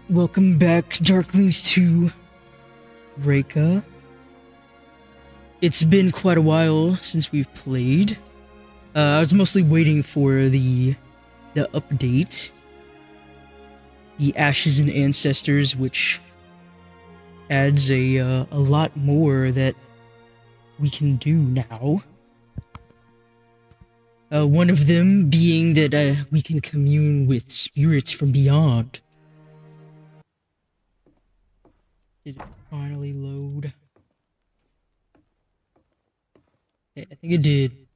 Welcome back, Darklings, to REKA. It's been quite a while since we've played. I was mostly waiting for the update, the Ashes and Ancestors, which adds a lot more that we can do now. One of them being that we can commune with spirits from beyond. Did it finally load? I think it did.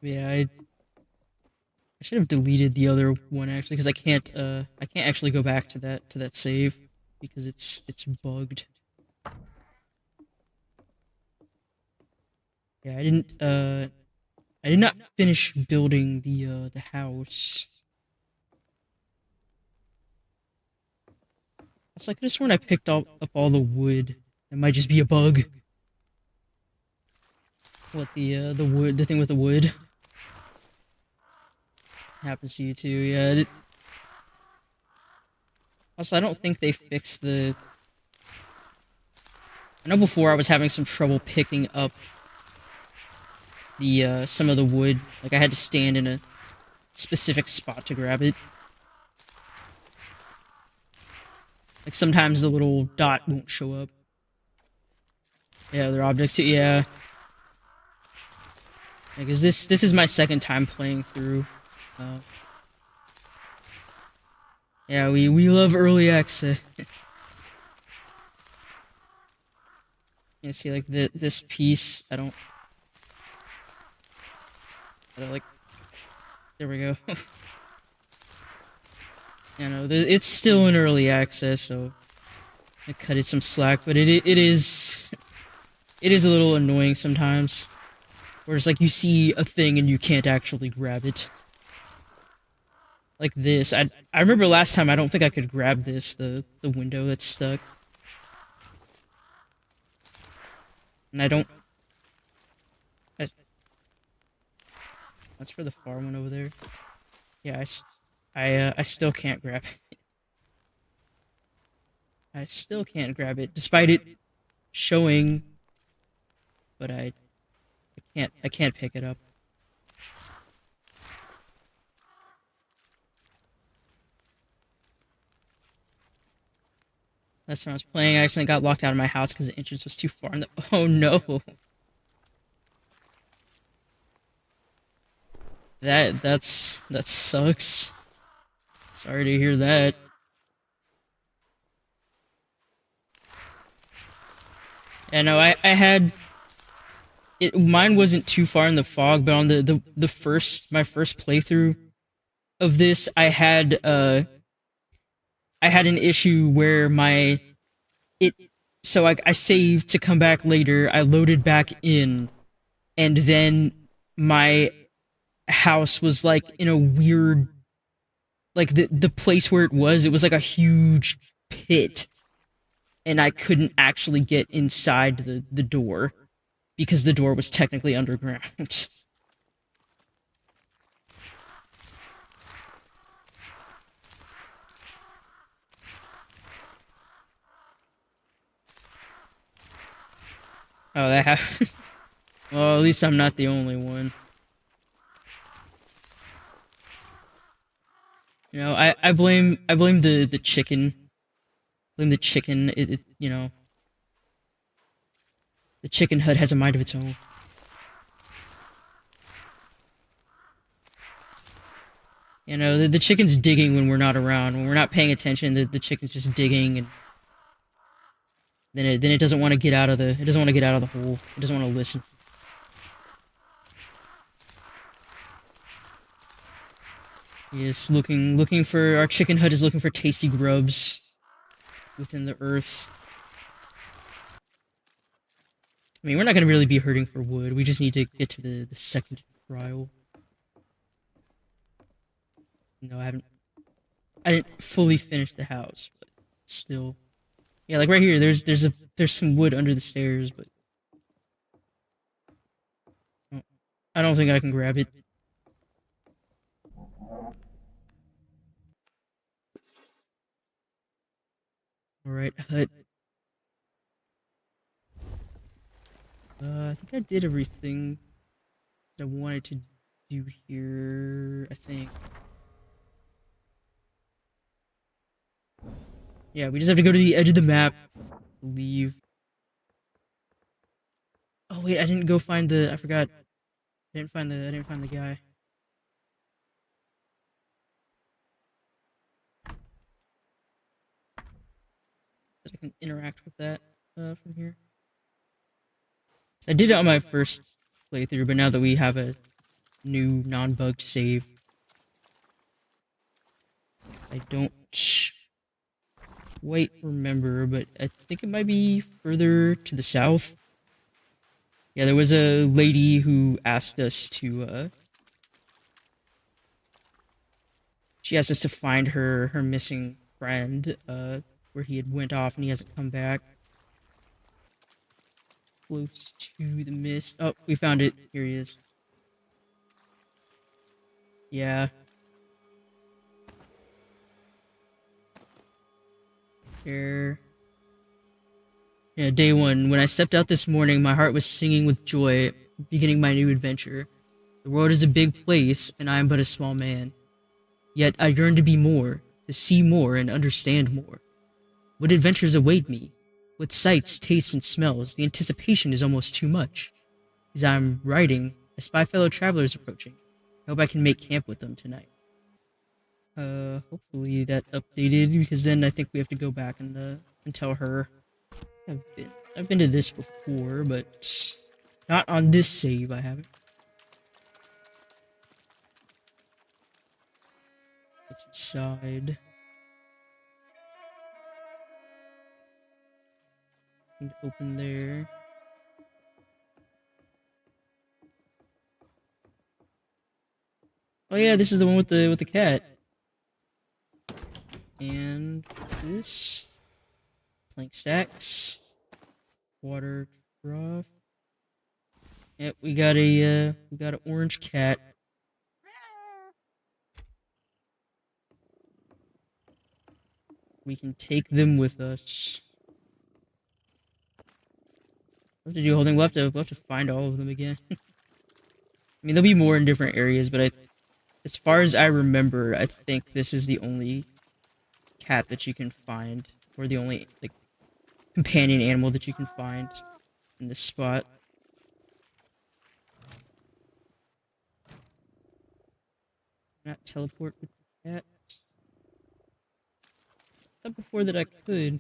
Yeah, I should have deleted the other one actually because I can't actually go back to that save because it's bugged. Yeah, I did not finish building the house. It's like this one I picked up all the wood. It might just be a bug. What the wood, the thing with the wood happens to you too. Yeah. Also, I don't think they fixed the. I know before I was having some trouble picking up the some of the wood. Like I had to stand in a specific spot to grab it. Like sometimes the little dot won't show up. Yeah, other objects too. Yeah. Because this is my second time playing through. Uh, yeah, we love early access. You see, like this piece, I don't like. There we go. You know, it's still in early access, so I cut it some slack. But it is it is a little annoying sometimes, where it's like you see a thing and you can't actually grab it. Like this, I remember last time I don't think I could grab this the window that's stuck, and I don't. I, that's for the far one over there. Yeah, I still can't grab it. I still can't grab it, despite it showing, but I can't pick it up. Last time I was playing, I accidentally got locked out of my house because the entrance was too far. In the oh no, that sucks. Sorry to hear that. Yeah, no, I had it. Mine wasn't too far in the fog, but on the first my first playthrough of this, I had an issue where my it so I saved to come back later. I loaded back in, and then my house was like in a weird, like the place where it was like a huge pit, and I couldn't actually get inside the door because the door was technically underground. Oh, that happened. Well, at least I'm not the only one. You know, I blame the chicken. Blame the chicken. You know, the chicken hut has a mind of its own. You know, the chicken's digging when we're not around. When we're not paying attention, the chicken's just digging, and then it doesn't want to get out of the it doesn't want to get out of the hole. It doesn't want to listen. It's looking for our chicken hut is looking for tasty grubs within the earth. I mean, we're not gonna really be hurting for wood. We just need to get to the second trial. No, I didn't fully finish the house, but still. Yeah, like right here, there's some wood under the stairs, but I don't think I can grab it. Alright, hut. I think I did everything that I wanted to do here, I think. Yeah, we just have to go to the edge of the map, leave. Oh wait, I didn't go find the, I forgot. I didn't find the guy. That I can interact with that, from here. So I did it on my first playthrough, but now that we have a new non-bugged save, I don't quite remember, but I think it might be further to the south. Yeah, there was a lady who asked us to, she asked us to find her missing friend, where he had went off and he hasn't come back. Close to the mist. Oh, we found it. Here he is. Yeah. Here. Yeah, day one. When I stepped out this morning, my heart was singing with joy, beginning my new adventure. The world is a big place, and I am but a small man. Yet I yearn to be more, to see more and understand more. What adventures await me? What sights, tastes, and smells? The anticipation is almost too much. As I'm writing, I spy fellow travelers approaching. I hope I can make camp with them tonight. Hopefully that updated, because then I think we have to go back and tell her. I've been to this before, but not on this save. I haven't. What's inside? Need to open there. Oh yeah, this is the one with the cat. And this plank stacks, water trough. Yep, we got an orange cat. We can take them with us. We'll have to do a whole thing. We'll have to find all of them again. I mean, there'll be more in different areas, but as far as I remember, I think this is the only cat that you can find, or the only like companion animal that you can find in this spot. Not teleport with the cat. I thought before that I could.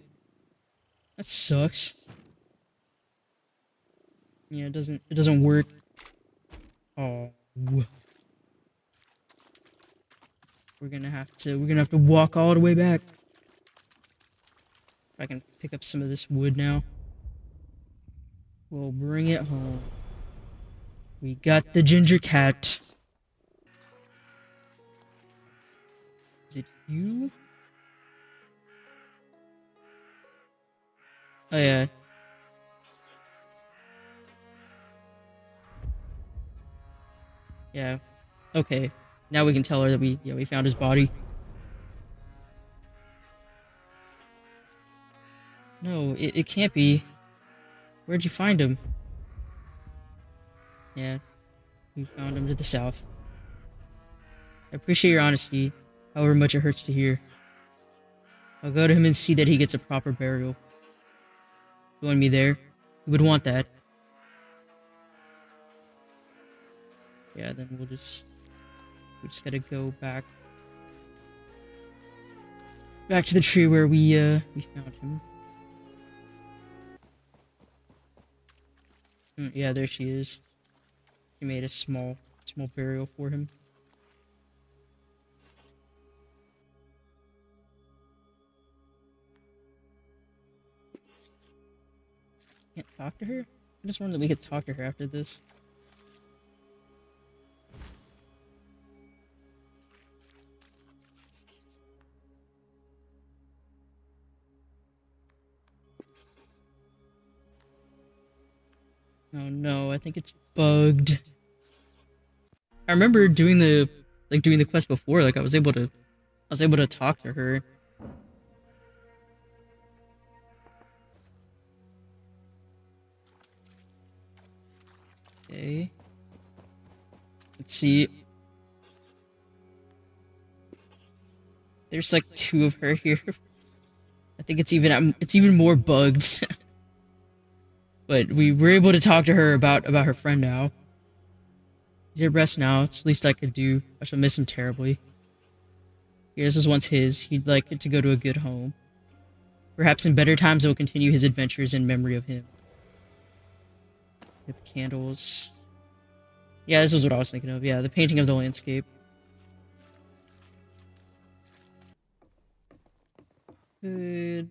That sucks. Yeah, it doesn't work. Oh, we're gonna have to walk all the way back. If I can pick up some of this wood now, we'll bring it home. We got the ginger cat. Is it you? Oh yeah. Yeah. Okay. Now we can tell her that we found his body. No, it can't be. Where'd you find him? Yeah, we found him to the south. I appreciate your honesty, however much it hurts to hear. I'll go to him and see that he gets a proper burial. Join me there. He would want that. Yeah, then we just gotta go back to the tree where we found him. Yeah, there she is. She made a small burial for him. Can't talk to her? I just wondered that we could talk to her after this. Oh no, I think it's bugged. I remember doing the like doing the quest before. Like I was able to talk to her. Okay. Let's see. There's like two of her here. I think it's even more bugged. But we were able to talk to her about her friend now. He's at rest now. It's the least I could do. I shall miss him terribly. Here, this was once his. He'd like it to go to a good home. Perhaps in better times I will continue his adventures in memory of him. With candles. Yeah, this was what I was thinking of. Yeah, the painting of the landscape. Could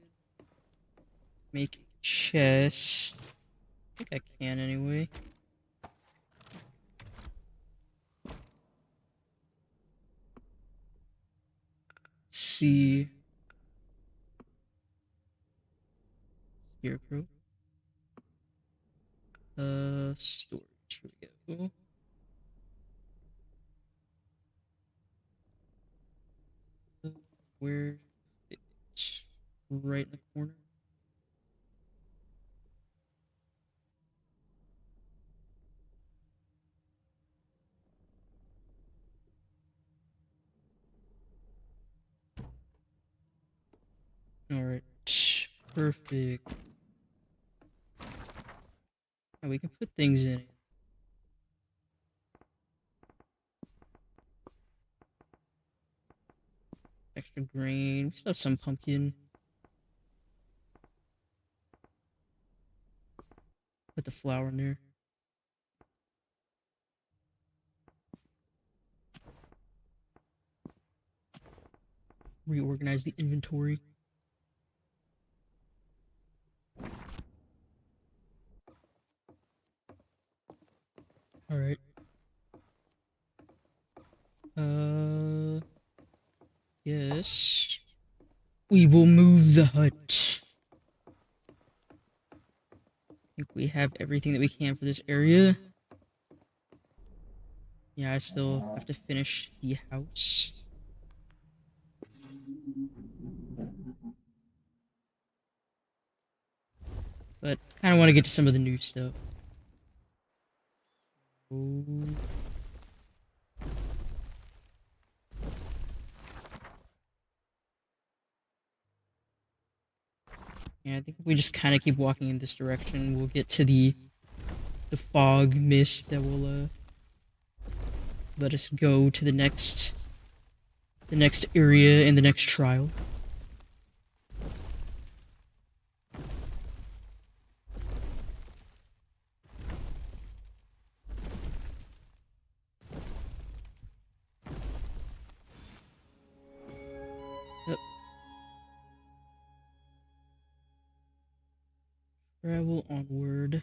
make a chest. I think I can anyway. See. Scarecrow. Storage. Here we go. Where it's right in the corner. Alright. Perfect. Oh, we can put things in it. Extra grain. We still have some pumpkin. Put the flour in there. Reorganize the inventory. Alright. Yes. We will move the hut. I think we have everything that we can for this area. Yeah, I still have to finish the house. But kind of want to get to some of the new stuff. Oh. Yeah, I think if we just kind of keep walking in this direction, we'll get to the fog mist that will let us go to the next area in the next trial. Yep. Travel onward.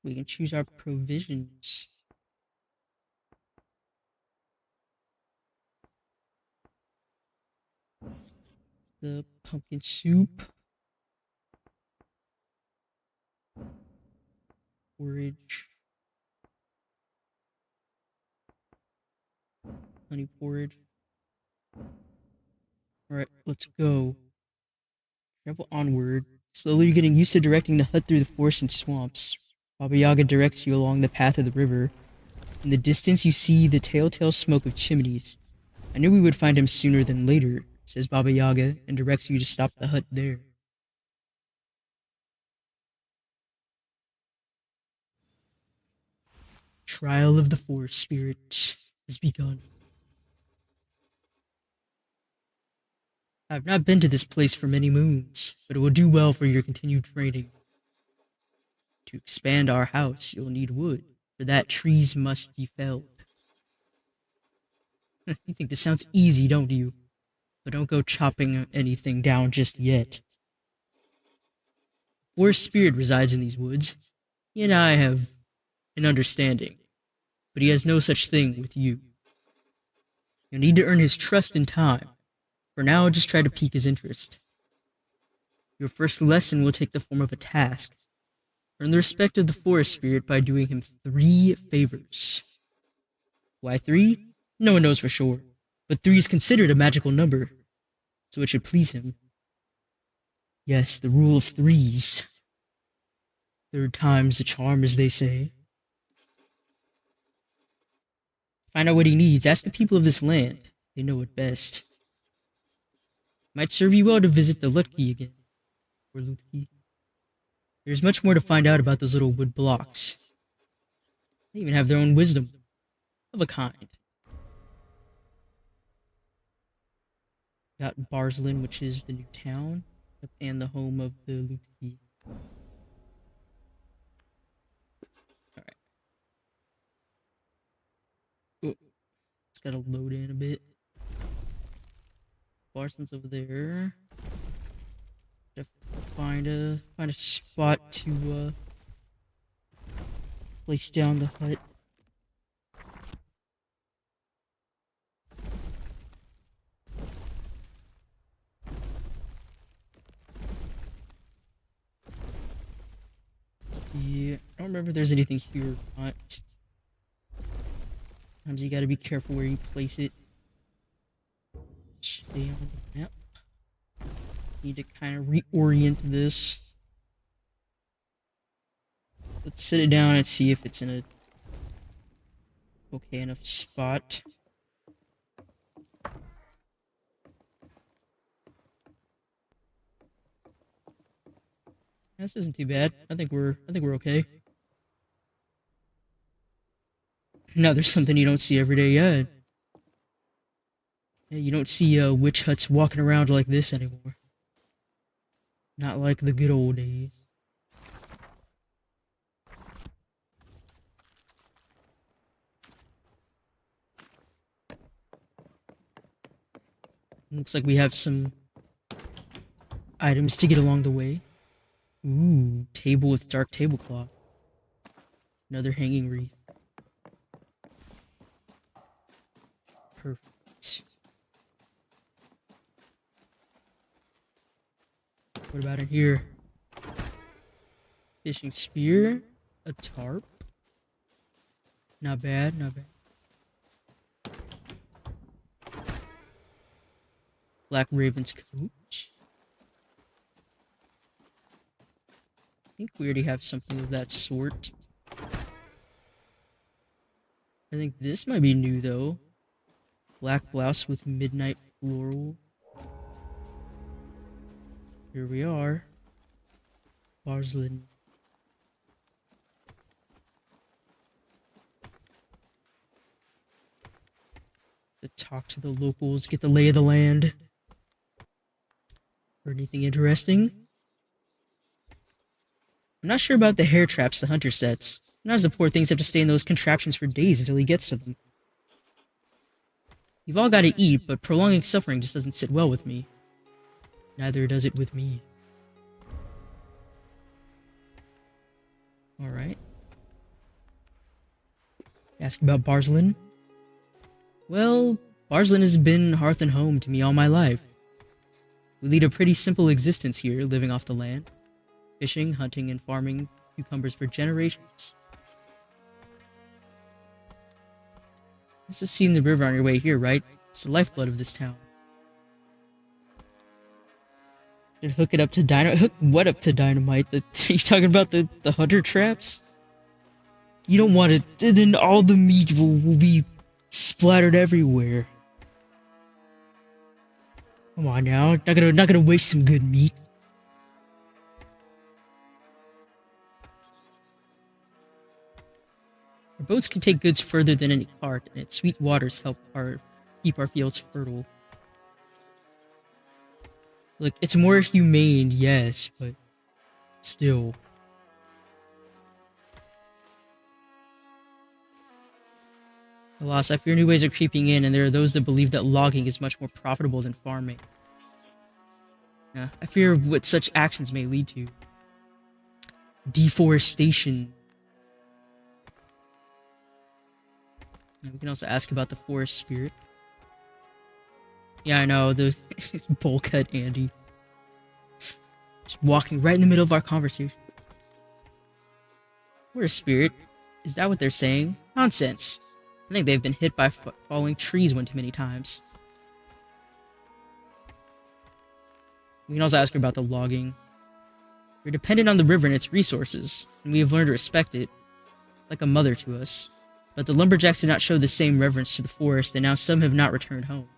We can choose our provisions. The pumpkin soup. Porridge. Honey porridge. Alright, let's go. Travel onward. Slowly you're getting used to directing the hut through the forest and swamps. Baba Yaga directs you along the path of the river. In the distance you see the telltale smoke of chimneys. I knew we would find him sooner than later, says Baba Yaga, and directs you to stop the hut there. Trial of the forest spirit has begun. I have not been to this place for many moons, but it will do well for your continued training. To expand our house, you'll need wood. For that, trees must be felled. You think this sounds easy, don't you? But don't go chopping anything down just yet. Forest spirit resides in these woods. He and I have an understanding, but he has no such thing with you. You'll need to earn his trust in time. For now, just try to pique his interest. Your first lesson will take the form of a task. Earn the respect of the forest spirit by doing him 3 favors. Why 3? No one knows for sure, but 3 is considered a magical number, so it should please him. Yes, the rule of threes. Third time's a charm, as they say. Find out what he needs. Ask the people of this land. They know it best. Might serve you well to visit the Lutki again. Or Lutki. There's much more to find out about those little wood blocks. They even have their own wisdom. Of a kind. Got Barslin, which is the new town. And the home of the Lutki. Alright. Oh, it's gotta load in a bit. Barslin's over there. Gotta find a spot to place down the hut. Yeah, I don't remember if there's anything here or not. Sometimes you gotta be careful where you place it. Stay on the map. Need to kind of reorient this. Let's sit it down and see if it's in a okay enough spot. This isn't too bad. I think we're okay. Now there's something you don't see every day yet. Yeah, you don't see witch huts walking around like this anymore. Not like the good old days. Looks like we have some items to get along the way. Ooh, table with dark tablecloth. Another hanging wreath. Perfect. What about in here? Fishing spear, a tarp. Not bad, not bad. Black Raven's coach. I think we already have something of that sort. I think this might be new though. Black blouse with midnight floral. Here we are. Barslin. To talk to the locals, get the lay of the land. Or anything interesting? I'm not sure about the hair traps the hunter sets. Sometimes the poor things have to stay in those contraptions for days until he gets to them. You've all got to eat, but prolonging suffering just doesn't sit well with me. Neither does it with me. Alright. Ask about Barslin. Well, Barslin has been hearth and home to me all my life. We lead a pretty simple existence here, living off the land. Fishing, hunting, and farming cucumbers for generations. This is seeing the river on your way here, right? It's the lifeblood of this town. Should hook it up to dynamite. Hook what up to dynamite? Are you talking about the hunter traps? You don't want it. Then all the meat will be splattered everywhere. Come on now, not gonna waste some good meat. Our boats can take goods further than any cart, and its sweet waters help keep our fields fertile. Look, it's more humane, yes, but still. Alas, I fear new ways are creeping in, and there are those that believe that logging is much more profitable than farming. I fear what such actions may lead to. Deforestation. We can also ask about the forest spirit. Yeah, I know, the bowl cut Andy. Just walking right in the middle of our conversation. Forest spirit? Is that what they're saying? Nonsense. I think they've been hit by falling trees one too many times. We can also ask her about the logging. We're dependent on the river and its resources, and we have learned to respect it, like a mother to us. But the lumberjacks did not show the same reverence to the forest, and now some have not returned home.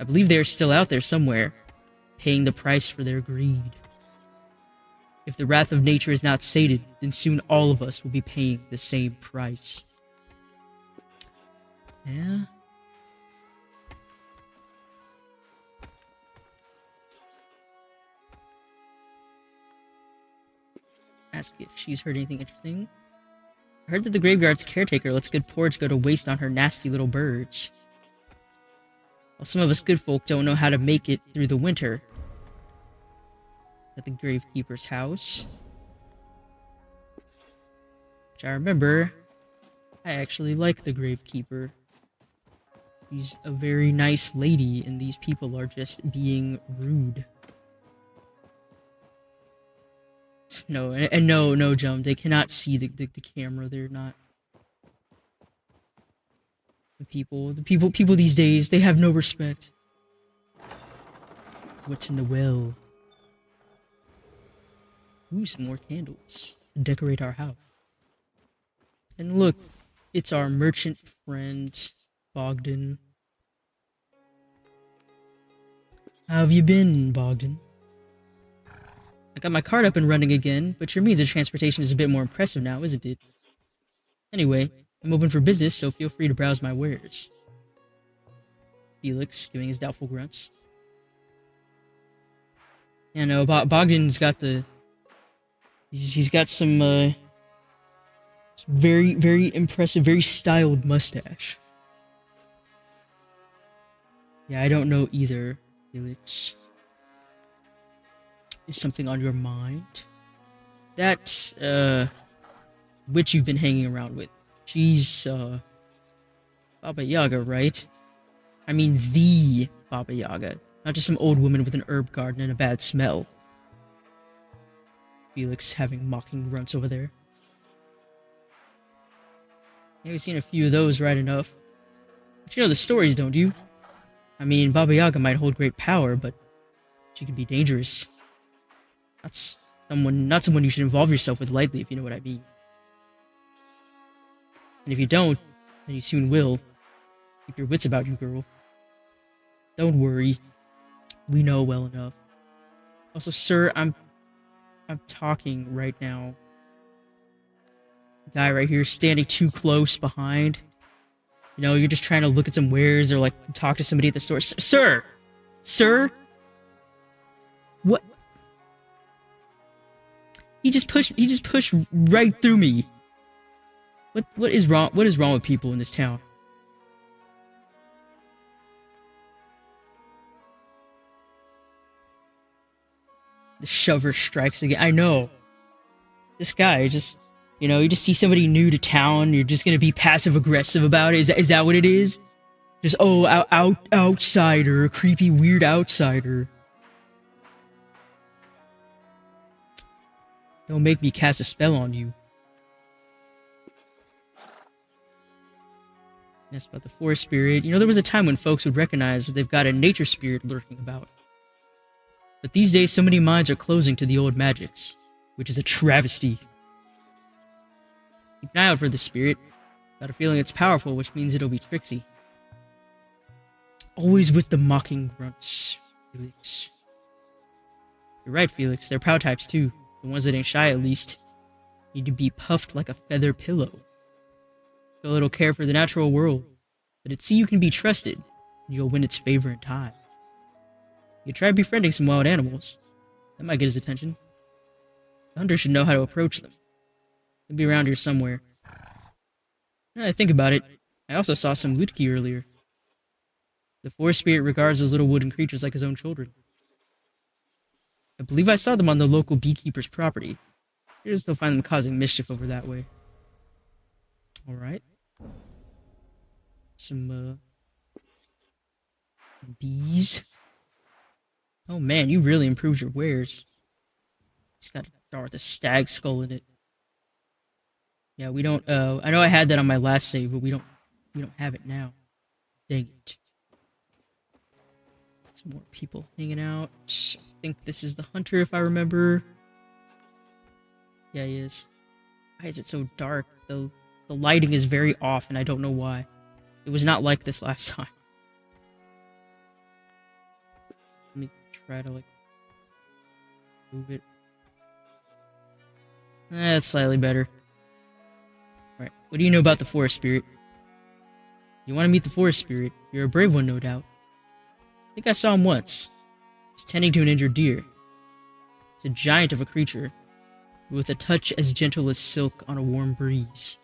I believe they are still out there somewhere, paying the price for their greed. If the wrath of nature is not sated, then soon all of us will be paying the same price. Yeah? Ask if she's heard anything interesting. I heard that the graveyard's caretaker lets good porridge go to waste on her nasty little birds. While some of us good folk don't know how to make it through the winter. At the gravekeeper's house. Which I remember, I actually like the gravekeeper. She's a very nice lady, and these people are just being rude. No, and no, Jump. They cannot see the camera. They're not. The people these days, they have no respect. What's in the well? Ooh, some more candles to decorate our house. And look, it's our merchant friend, Bogdan. How have you been, Bogdan? I got my cart up and running again, but your means of transportation is a bit more impressive now, isn't it? Anyway, I'm open for business, so feel free to browse my wares. Felix, giving his doubtful grunts. Yeah, no, Bogdan's got the... He's got some, very, very impressive, very styled mustache. Yeah, I don't know either, Felix. Is something on your mind? That, witch you've been hanging around with. She's, Baba Yaga, right? I mean the Baba Yaga. Not just some old woman with an herb garden and a bad smell. Felix having mocking grunts over there. Yeah, we've seen a few of those right enough. But you know the stories, don't you? I mean, Baba Yaga might hold great power, but she can be dangerous. Not someone you should involve yourself with lightly, if you know what I mean. And if you don't, then you soon will. Keep your wits about you, girl. Don't worry. We know well enough. Also, sir, I'm talking right now. Guy right here standing too close behind. You know, you're just trying to look at some wares or like talk to somebody at the store. Sir! Sir? What? He just pushed right through me. What is wrong with people in this town? The shover strikes again. I know. This guy just, you know, you just see somebody new to town, you're just gonna be passive-aggressive about it? Is that what it is? Just, oh, outsider, creepy, weird outsider. Don't make me cast a spell on you. That's about the forest spirit. You know, there was a time when folks would recognize that they've got a nature spirit lurking about. But these days, so many minds are closing to the old magics, which is a travesty. Keep an eye out for the spirit. Got a feeling it's powerful, which means it'll be tricksy. Always with the mocking grunts, Felix. You're right, Felix. They're proud types too. The ones that ain't shy, at least. Need to be puffed like a feather pillow. Show a little care for the natural world. Let it see you can be trusted, and you'll win its favor in time. You try befriending some wild animals. That might get his attention. The hunter should know how to approach them. They'll be around here somewhere. Now I think about it, I also saw some Lutki earlier. The forest spirit regards those little wooden creatures like his own children. I believe I saw them on the local beekeeper's property. Here's they'll find them causing mischief over that way. Alright. Some, bees. Oh man, you really improved your wares. It's got a star with a stag skull in it. Yeah, we don't. I know I had that on my last save, but we don't. We don't have it now. Dang it. Some more people hanging out. I think this is the hunter, if I remember. Yeah, he is. Why is it so dark? The lighting is very off, and I don't know why. It was not like this last time. Let me try to, like, move it. That's slightly better. Alright, what do you know about the forest spirit? You want to meet the forest spirit? You're a brave one, no doubt. I think I saw him once. He's tending to an injured deer. It's a giant of a creature, with a touch as gentle as silk on a warm breeze.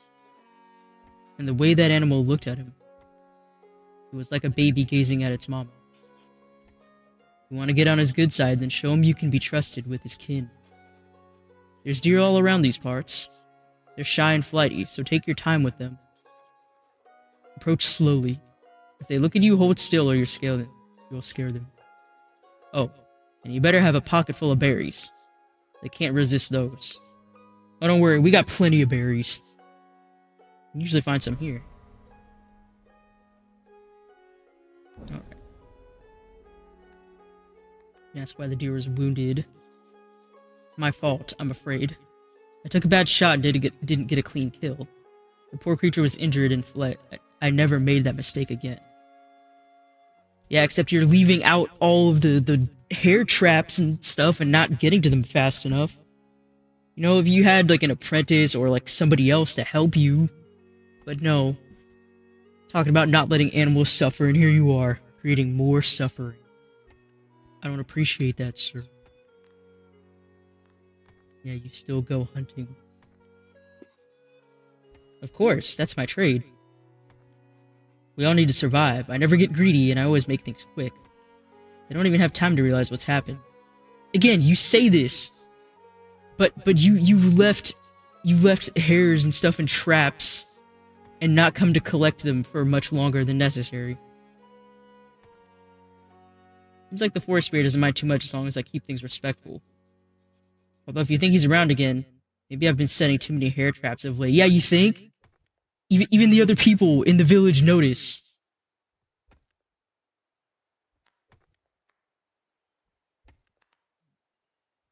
And the way that animal looked at him, it was like a baby gazing at its mama. You want to get on his good side, then show him you can be trusted with his kin. There's deer all around these parts. They're shy and flighty, so take your time with them. Approach slowly. If they look at you, hold still or you'll scare them. Oh, and you better have a pocket full of berries. They can't resist those. Oh, don't worry, we got plenty of berries. You can usually find some here. Alright. That's why the deer was wounded. My fault, I'm afraid. I took a bad shot and didn't get a clean kill. The poor creature was injured and fled. I never made that mistake again. Yeah, except you're leaving out all of the hair traps and stuff and not getting to them fast enough. You know, if you had, like, an apprentice or, like, somebody else to help you. But no. Talking about not letting animals suffer, and here you are, creating more suffering. I don't appreciate that, sir. Yeah, you still go hunting. Of course, that's my trade. We all need to survive. I never get greedy, and I always make things quick. I don't even have time to realize what's happened. Again, you say this, but you've left hares and stuff in traps, and not come to collect them for much longer than necessary. Seems like the forest spirit doesn't mind too much as long as I keep things respectful. Although if you think he's around again, maybe I've been setting too many hair traps of late. Yeah, you think? Even the other people in the village notice.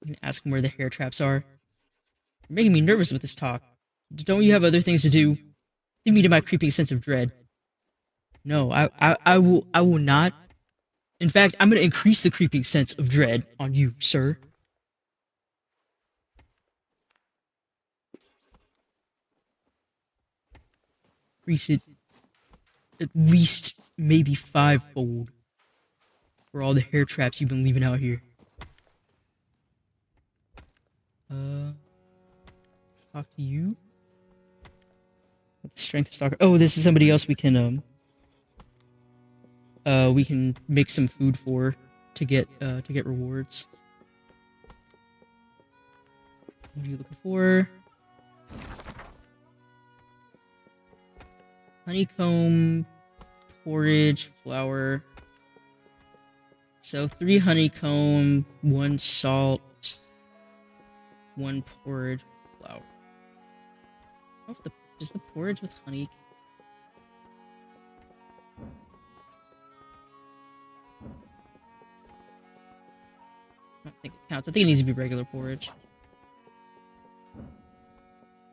You can ask him where the hair traps are. You're making me nervous with this talk. Don't you have other things to do? Leave me to my creeping sense of dread. No, I will not. In fact, I'm gonna increase the creeping sense of dread on you, sir. Increase it at least maybe 5-fold for all the hair traps you've been leaving out here. Talk to you. Strength stalker. Oh, this is somebody else we can make some food for to get rewards. What are you looking for? Honeycomb, porridge, flour. So 3 honeycomb, 1 salt, 1 porridge, flour. Is the porridge with honey? I don't think it counts. I think it needs to be regular porridge.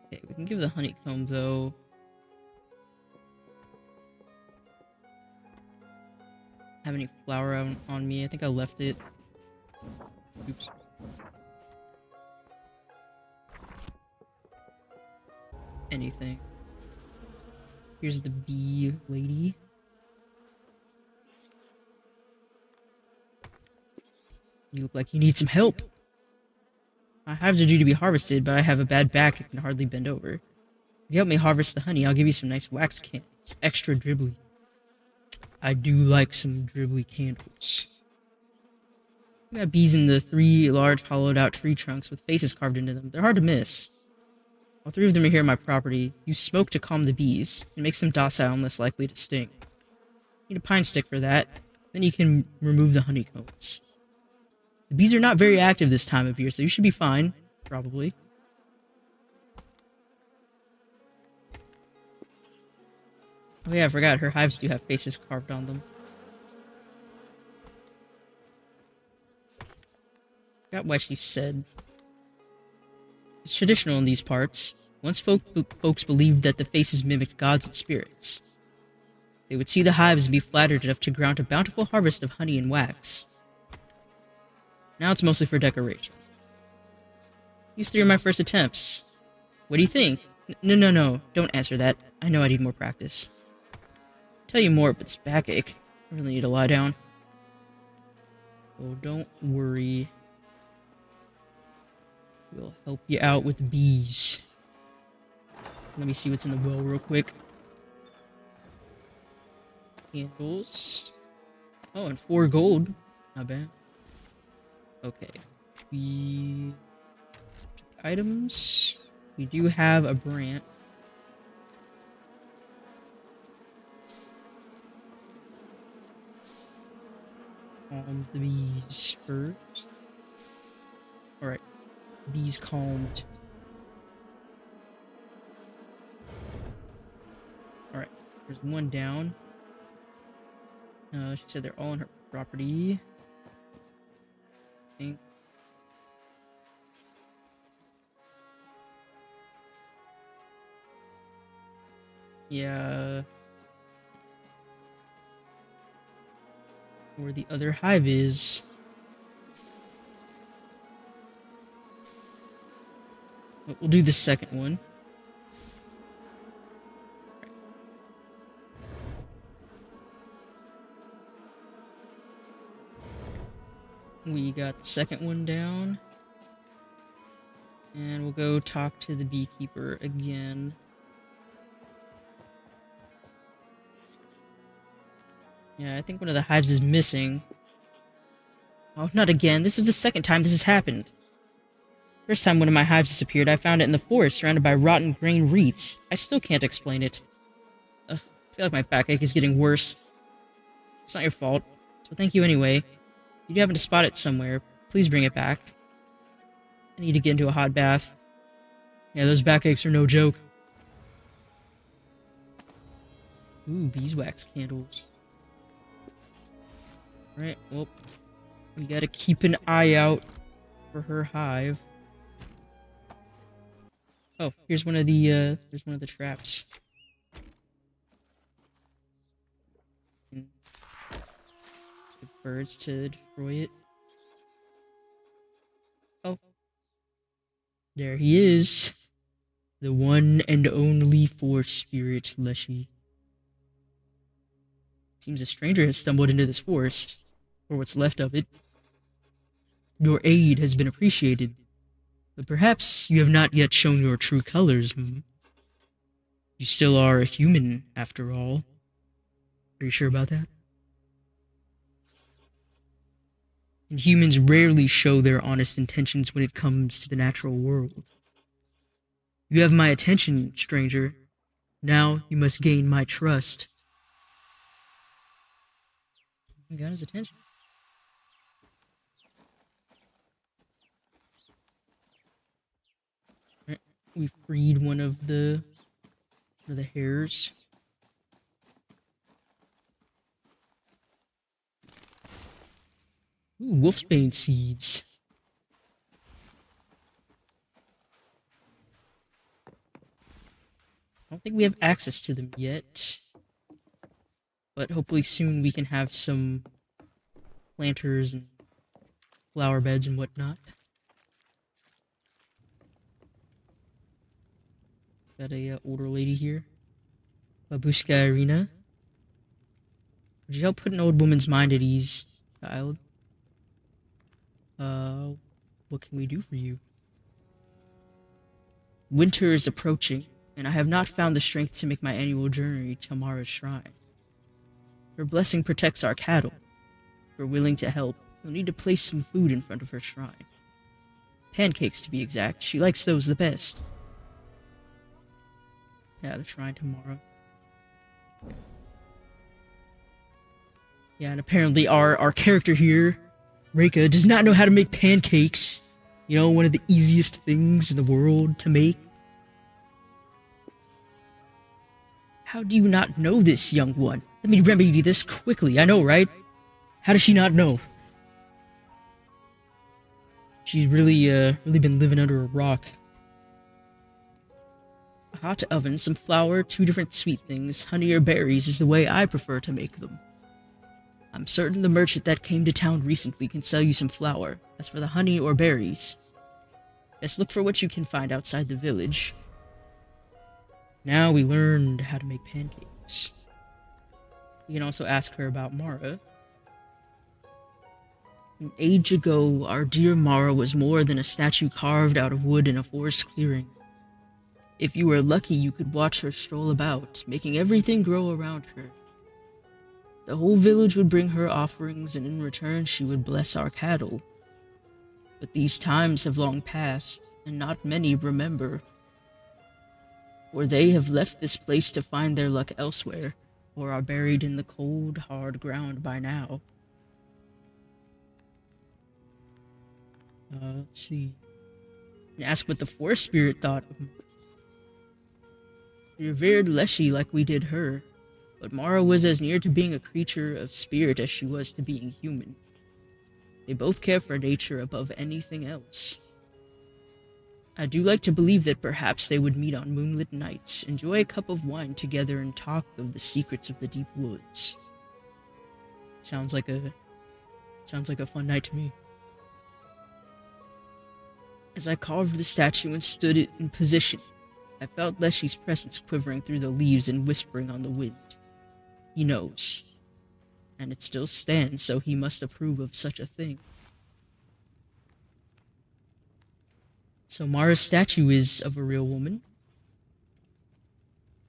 Okay, we can give the honeycomb though. Have any flour on me? I think I left it. Oops. Anything. Here's the bee lady. You look like you need some help. My hives are due to be harvested, but I have a bad back and can hardly bend over. If you help me harvest the honey, I'll give you some nice wax candles. Extra dribbly. I do like some dribbly candles. We got bees in the 3 large hollowed out tree trunks with faces carved into them. They're hard to miss. All 3 of them are here on my property. Use smoke to calm the bees. It makes them docile and less likely to sting. Need a pine stick for that. Then you can remove the honeycombs. The bees are not very active this time of year, so you should be fine. Probably. Oh yeah, I forgot. Her hives do have faces carved on them. Forgot what she said. It's traditional in these parts. Once folks believed that the faces mimicked gods and spirits. They would see the hives and be flattered enough to grant a bountiful harvest of honey and wax. Now it's mostly for decoration. These 3 are my first attempts. What do you think? No. Don't answer that. I know I need more practice. Tell you more, but it's backache. I really need to lie down. Oh, don't worry. We'll help you out with bees. Let me see what's in the well real quick. Candles. Oh, and 4 gold. Not bad. Okay. Items. We do have a branch. The bees first. Alright. Bees calmed. Alright. There's 1 down. She said they're all on her property. I think. Yeah. Where the other hive is. We'll do the second one. We got the second one down. And we'll go talk to the beekeeper again. Yeah, I think one of the hives is missing. Oh, not again. This is the second time this has happened. First time one of my hives disappeared, I found it in the forest, surrounded by rotten grain wreaths. I still can't explain it. Ugh, I feel like my backache is getting worse. It's not your fault, so thank you anyway. If you do happen to spot it somewhere, please bring it back. I need to get into a hot bath. Yeah, those backaches are no joke. Ooh, beeswax candles. Alright, well, we gotta keep an eye out for her hive. Oh, here's one of the traps. And it's the birds to destroy it. Oh. There he is. The one and only forest spirit, Leshy. Seems a stranger has stumbled into this forest, or what's left of it. Your aid has been appreciated, but perhaps you have not yet shown your true colors, You still are a human, after all. Are you sure about that? And humans rarely show their honest intentions when it comes to the natural world. You have my attention, stranger. Now you must gain my trust. You got his attention. Right. We freed one of the hares. Ooh, wolfsbane seeds. I don't think we have access to them yet. But hopefully soon we can have some planters and flower beds and whatnot. Got a older lady here. Babushka Irina. Would you help put an old woman's mind at ease, child? What can we do for you? Winter is approaching, and I have not found the strength to make my annual journey to Mara's shrine. Her blessing protects our cattle. If we're willing to help, we'll need to place some food in front of her shrine. Pancakes, to be exact. She likes those the best. Yeah, the shrine tomorrow. Yeah, and apparently our character here, REKA, does not know how to make pancakes. You know, one of the easiest things in the world to make. How do you not know this, young one? Let me remedy this quickly, I know, right? How does she not know? She's really been living under a rock. A hot oven, some flour, 2 different sweet things, honey or berries is the way I prefer to make them. I'm certain the merchant that came to town recently can sell you some flour. As for the honey or berries, best look for what you can find outside the village. Now we learned how to make pancakes. We can also ask her about Mara. An age ago, our dear Mara was more than a statue carved out of wood in a forest clearing. If you were lucky, you could watch her stroll about, making everything grow around her. The whole village would bring her offerings, and in return she would bless our cattle. But these times have long passed, and not many remember. Or they have left this place to find their luck elsewhere, or are buried in the cold, hard ground by now. Let's see. And ask what the forest spirit thought of Mara. We revered Leshy like we did her, but Mara was as near to being a creature of spirit as she was to being human. They both care for nature above anything else. I do like to believe that perhaps they would meet on moonlit nights, enjoy a cup of wine together, and talk of the secrets of the deep woods. Sounds like a fun night to me. As I carved the statue and stood it in position, I felt Leshy's presence quivering through the leaves and whispering on the wind. He knows. And it still stands, so he must approve of such a thing. So Mara's statue is of a real woman?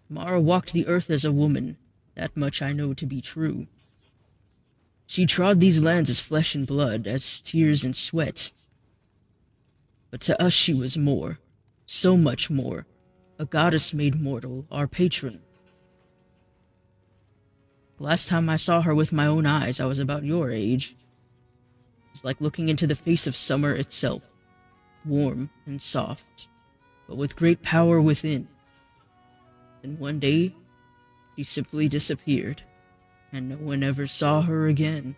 Mara walked the earth as a woman. That much I know to be true. She trod these lands as flesh and blood, as tears and sweat. But to us she was more. So much more. A goddess made mortal, our patron. The last time I saw her with my own eyes, I was about your age. It was like looking into the face of summer itself, warm and soft, but with great power within. And one day, she simply disappeared, and no one ever saw her again.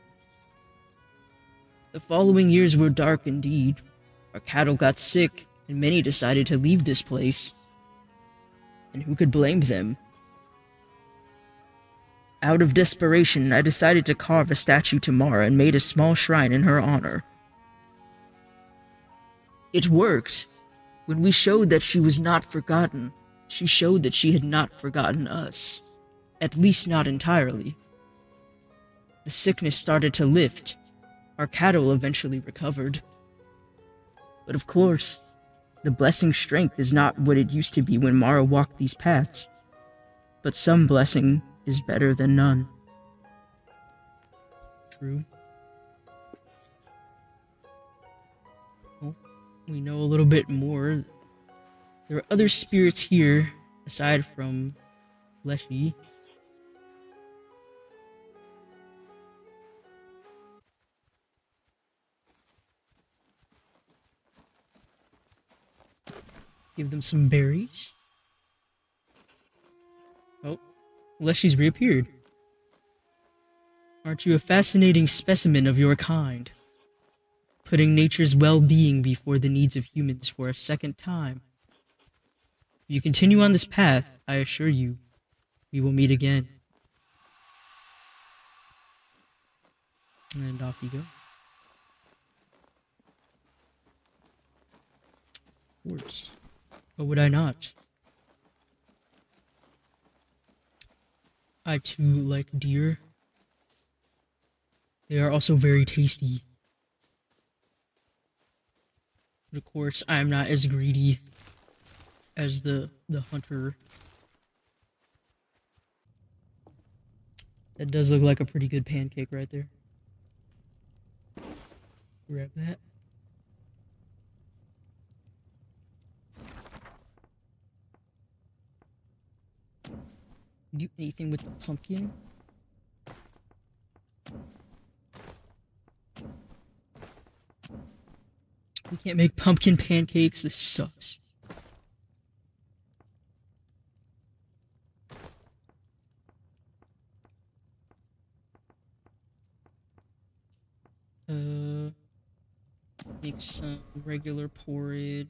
The following years were dark indeed. Our cattle got sick, and many decided to leave this place. And who could blame them? Out of desperation, I decided to carve a statue to Mara and made a small shrine in her honor. It worked. When we showed that she was not forgotten, she showed that she had not forgotten us. At least not entirely. The sickness started to lift. Our cattle eventually recovered. But of course, the blessing's strength is not what it used to be when Mara walked these paths. But some blessing is better than none. True. Well, we know a little bit more. There are other spirits here, aside from Leshy. Give them some berries. Oh, Leshy's reappeared. Aren't you a fascinating specimen of your kind? Putting nature's well-being before the needs of humans for a second time. If you continue on this path, I assure you, we will meet again. And off you go. Horse. Or would I not? I too like deer. They are also very tasty. But of course, I'm not as greedy as the hunter. That does look like a pretty good pancake right there. Grab that. Do anything with the pumpkin? We can't make pumpkin pancakes. This sucks. make some regular porridge.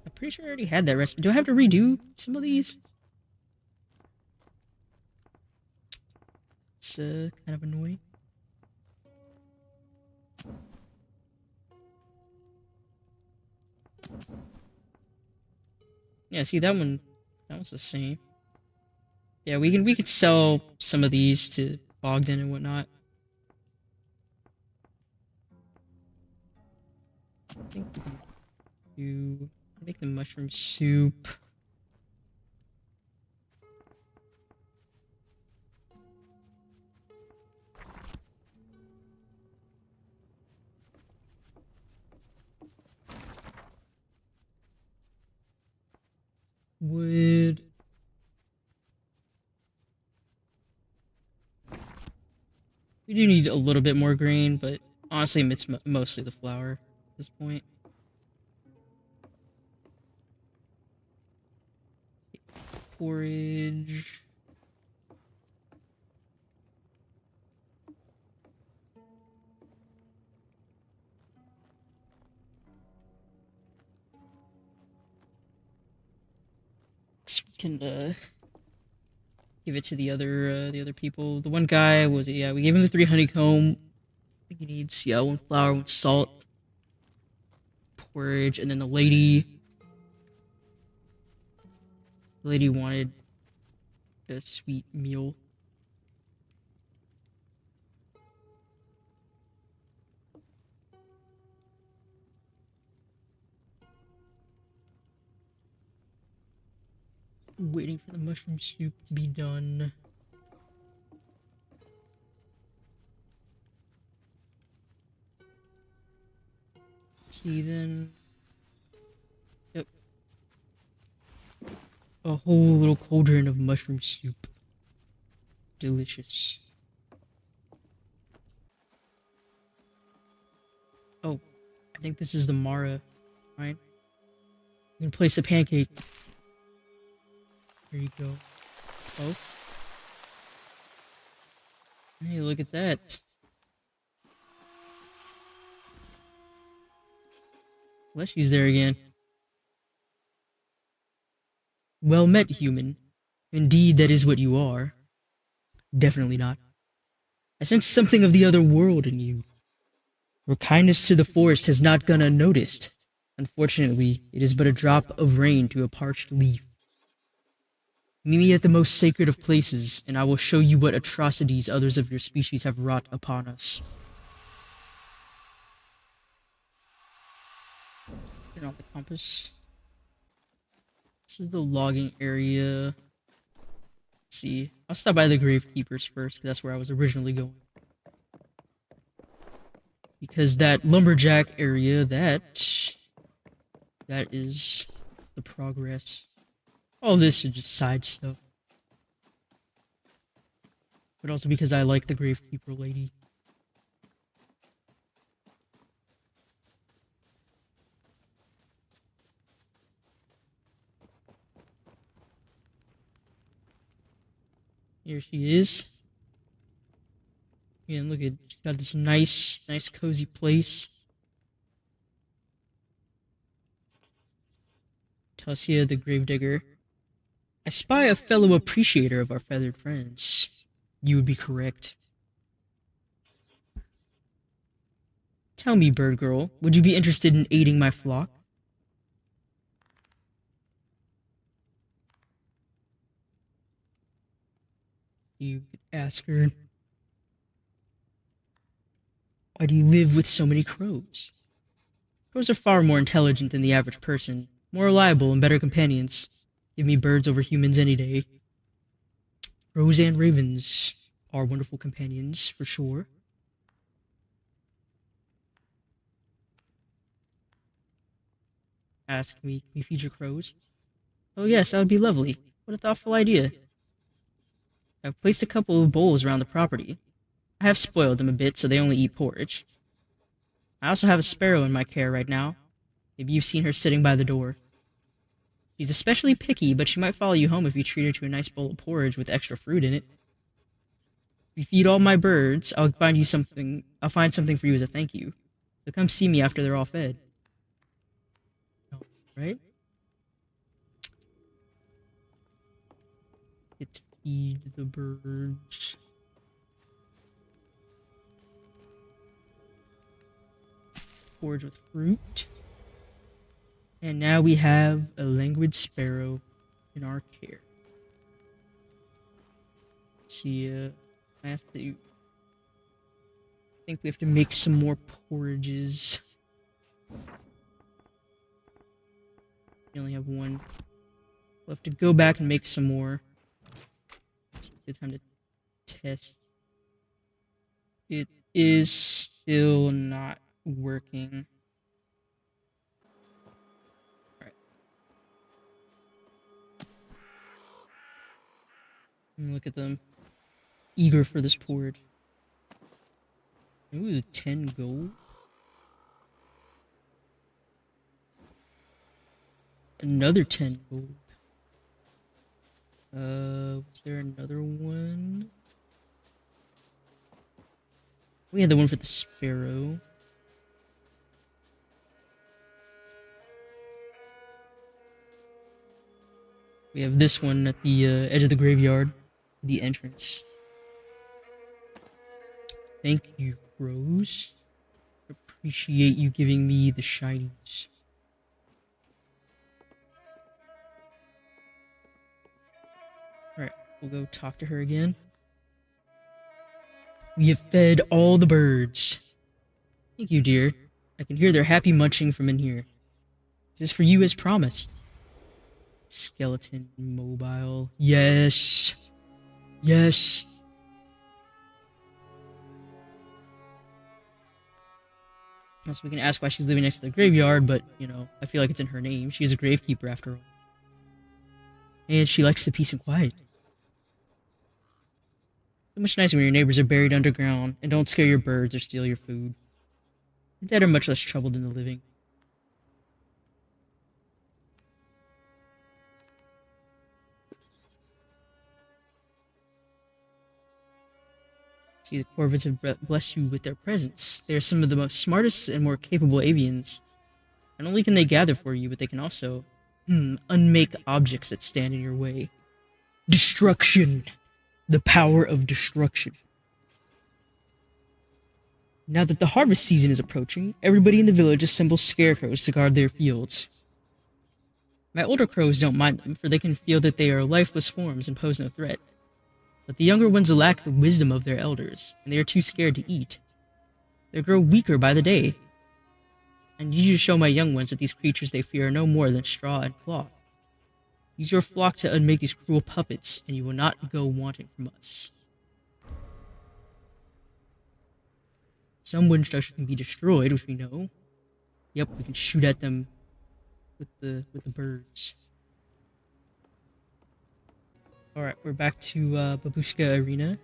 I'm pretty sure I already had that recipe. Do I have to redo some of these? It's kind of annoying. Yeah, see that one. That one's the same. Yeah, we could sell some of these to Bogdan and whatnot. I think we can do make the mushroom soup. Wood. We do need a little bit more grain, but honestly, it's mostly the flour at this point. Porridge. We can give it to the other people. The one guy was yeah, we gave him the 3 honeycomb. I think he needs yeah 1 flour, 1 salt, porridge, and then the lady wanted a sweet meal. Waiting for the mushroom soup to be done. See then. Yep. A whole little cauldron of mushroom soup. Delicious. Oh, I think this is the Mara, right? You can place the pancake. There you go. Oh. Hey, look at that. Leshy's there again. Well met, human. Indeed, that is what you are. Definitely not. I sense something of the other world in you. Your kindness to the forest has not gone unnoticed. Unfortunately, it is but a drop of rain to a parched leaf. Meet me at the most sacred of places, and I will show you what atrocities others of your species have wrought upon us. Turn off the compass. This is the logging area. Let's see. I'll stop by the Gravekeepers first, because that's where I was originally going. Because that lumberjack area, that is the progress. All this is just side stuff. But also because I like the Gravekeeper lady. Here she is. And look at, she's got this nice cozy place. Tasia the Gravedigger. I spy a fellow appreciator of our feathered friends. You would be correct. Tell me, bird girl, would you be interested in aiding my flock? You could ask her. Why do you live with so many crows? Crows are far more intelligent than the average person, more reliable and better companions. Give me birds over humans any day. Crows and ravens are wonderful companions, for sure. Ask me, can we feed your crows? Oh yes, that would be lovely. What a thoughtful idea. I've placed a couple of bowls around the property. I have spoiled them a bit so they only eat porridge. I also have a sparrow in my care right now. Maybe you've seen her sitting by the door. She's especially picky, but she might follow you home if you treat her to a nice bowl of porridge with extra fruit in it. If you feed all my birds, I'll find something for you as a thank you. So come see me after they're all fed. Right? Get to feed the birds. Forage with fruit. And now we have a languid sparrow in our care. Let's see, I have to... I think we have to make some more porridges. We only have one. We'll have to go back and make some more. It's a good time to test. It is still not working. Alright. Look at them. Eager for this porridge. Ooh, 10 gold. Another 10 gold. Was there another one? We had the one for the sparrow. We have this one at the edge of the graveyard. The entrance. Thank you, Rose. Appreciate you giving me the shinies. Alright, we'll go talk to her again. We have fed all the birds. Thank you, dear. I can hear their happy munching from in here. This is for you as promised. Skeleton mobile. Yes. Yes. Also, we can ask why she's living next to the graveyard, but, you know, I feel like it's in her name. She is a gravekeeper, after all. And she likes the peace and quiet. So much nicer when your neighbors are buried underground and don't scare your birds or steal your food. The dead are much less trouble than the living. See, the Corvids have blessed you with their presence. They are some of the most smartest and more capable avians. Not only can they gather for you, but they can also unmake objects that stand in your way. Destruction! The power of destruction. Now that the harvest season is approaching, everybody in the village assembles scarecrows to guard their fields. My older crows don't mind them, for they can feel that they are lifeless forms and pose no threat. But the younger ones lack the wisdom of their elders, and they are too scared to eat. They grow weaker by the day. I need you to show my young ones that these creatures they fear are no more than straw and cloth. Use your flock to unmake these cruel puppets, and you will not go wanting from us. Some wind structures can be destroyed, which we know. Yep, we can shoot at them with the birds. Alright, we're back to Babushka Arena.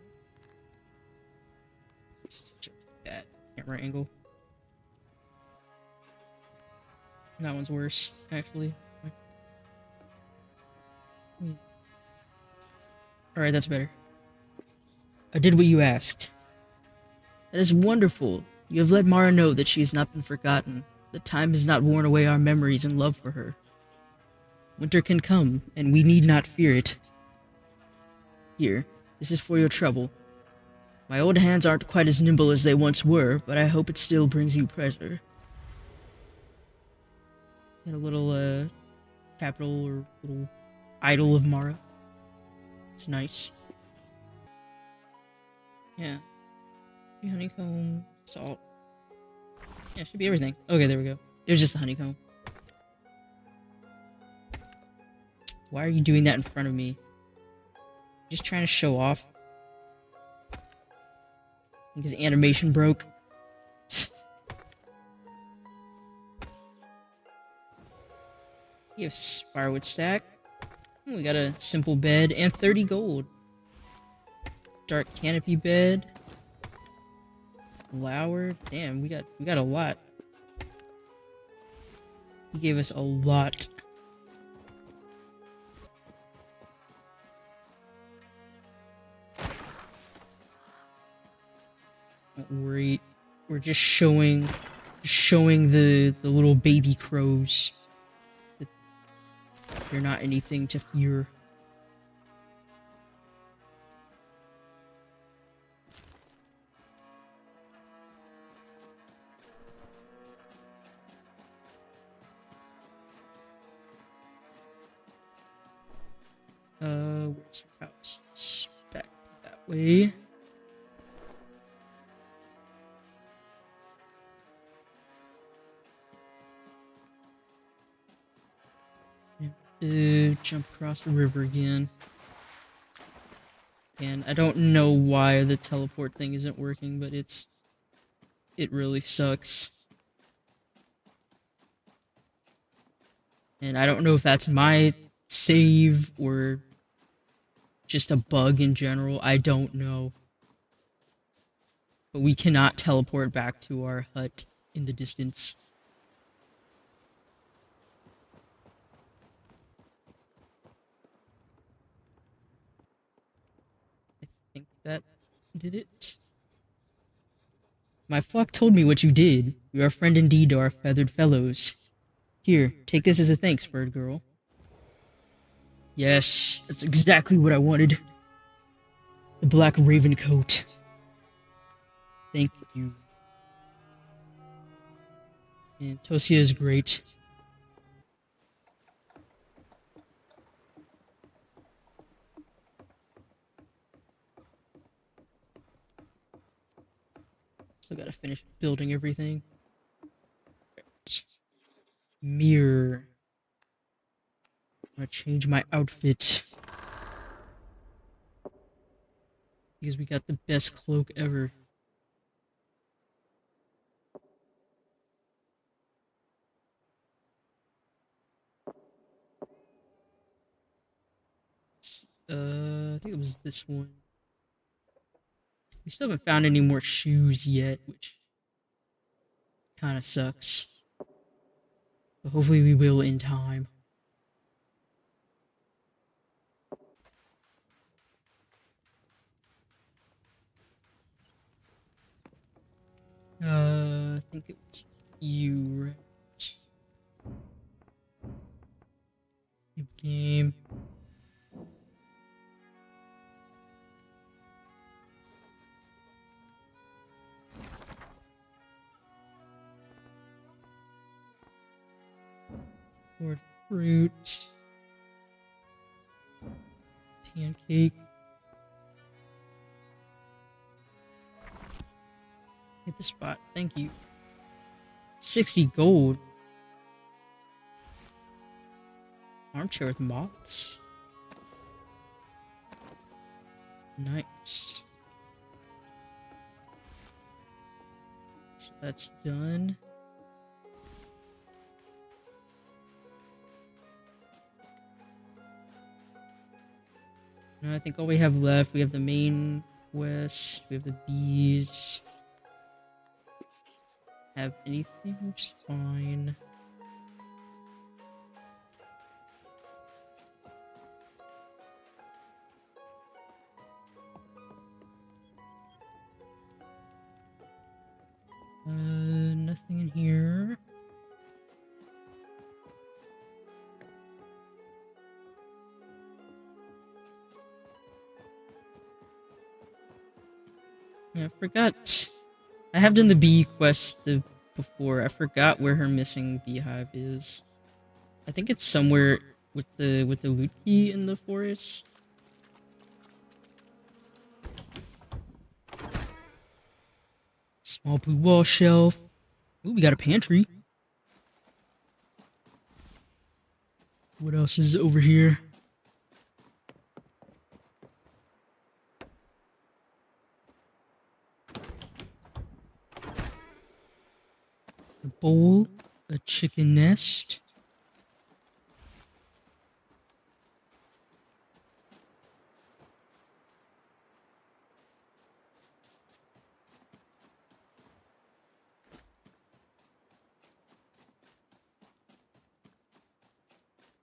Such a bad camera angle. That one's worse, actually. Alright, that's better. I did what you asked. That is wonderful. You have let Mara know that she has not been forgotten. That time has not worn away our memories and love for her. Winter can come, and we need not fear it. Here, this is for your trouble. My old hands aren't quite as nimble as they once were, but I hope it still brings you pleasure. Got a little, capital or little idol of Mara. It's nice. Yeah. Honeycomb, salt. Yeah, should be everything. Okay, there we go. It was just the honeycomb. Why are you doing that in front of me? Just trying to show off. I think his animation broke. You have firewood stack. We got a simple bed and 30 gold. Dark canopy bed. Flower. Damn, we got a lot. He gave us a lot. Don't worry. We're just showing showing the little baby crows that they're not anything to fear. Where's her house? It's back that way. Jump across the river again. And I don't know why the teleport thing isn't working, but it really sucks. And I don't know if that's my save or just a bug in general. I don't know. But we cannot teleport back to our hut in the distance. I think that did it. My flock told me what you did. You are a friend indeed to our feathered fellows. Here, take this as a thanks, bird girl. Yes, that's exactly what I wanted. The black raven coat. Thank you. And Tosia is great. Still gotta finish building everything. Mirror. I'm gonna change my outfit. Because we got the best cloak ever. I think it was this one. We still haven't found any more shoes yet, which kind of sucks. But hopefully we will in time. I think it was you, right? Save game. Or fruit. Pancake. Hit the spot. Thank you. 60 gold. Armchair with moths. Nice. So that's done. Now I think all we have left, we have the main quest, we have the bees. Have anything, which is fine. Nothing in here. Yeah, I forgot. I have done the bee quest before. I forgot where her missing beehive is. I think it's somewhere with the loot key in the forest. Small blue wall shelf. Ooh, we got a pantry. What else is over here? A bowl, a chicken nest.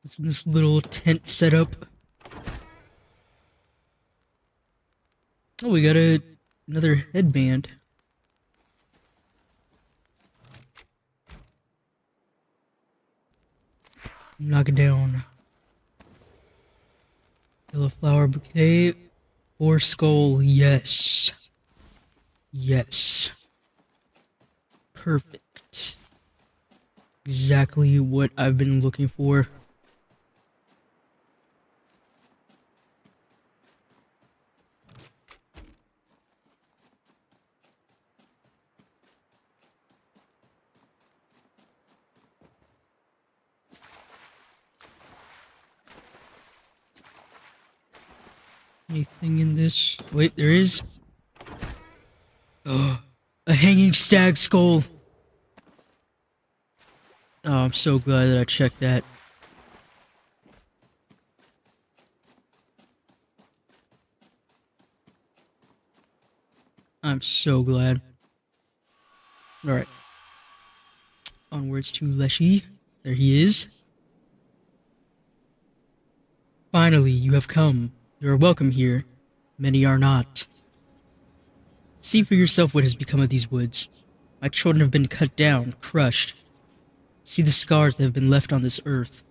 What's in this little tent setup? Oh, we got another headband. Knock it down. Yellow flower bouquet or skull. Yes. Yes. Perfect. Exactly what I've been looking for. Anything in this? Wait, there is. Oh, a hanging stag skull. Oh, I'm so glad that I checked that. I'm so glad. Alright. Onwards to Leshy. There he is. Finally, you have come. You are welcome here. Many are not. See for yourself what has become of these woods. My children have been cut down, crushed. See the scars that have been left on this earth.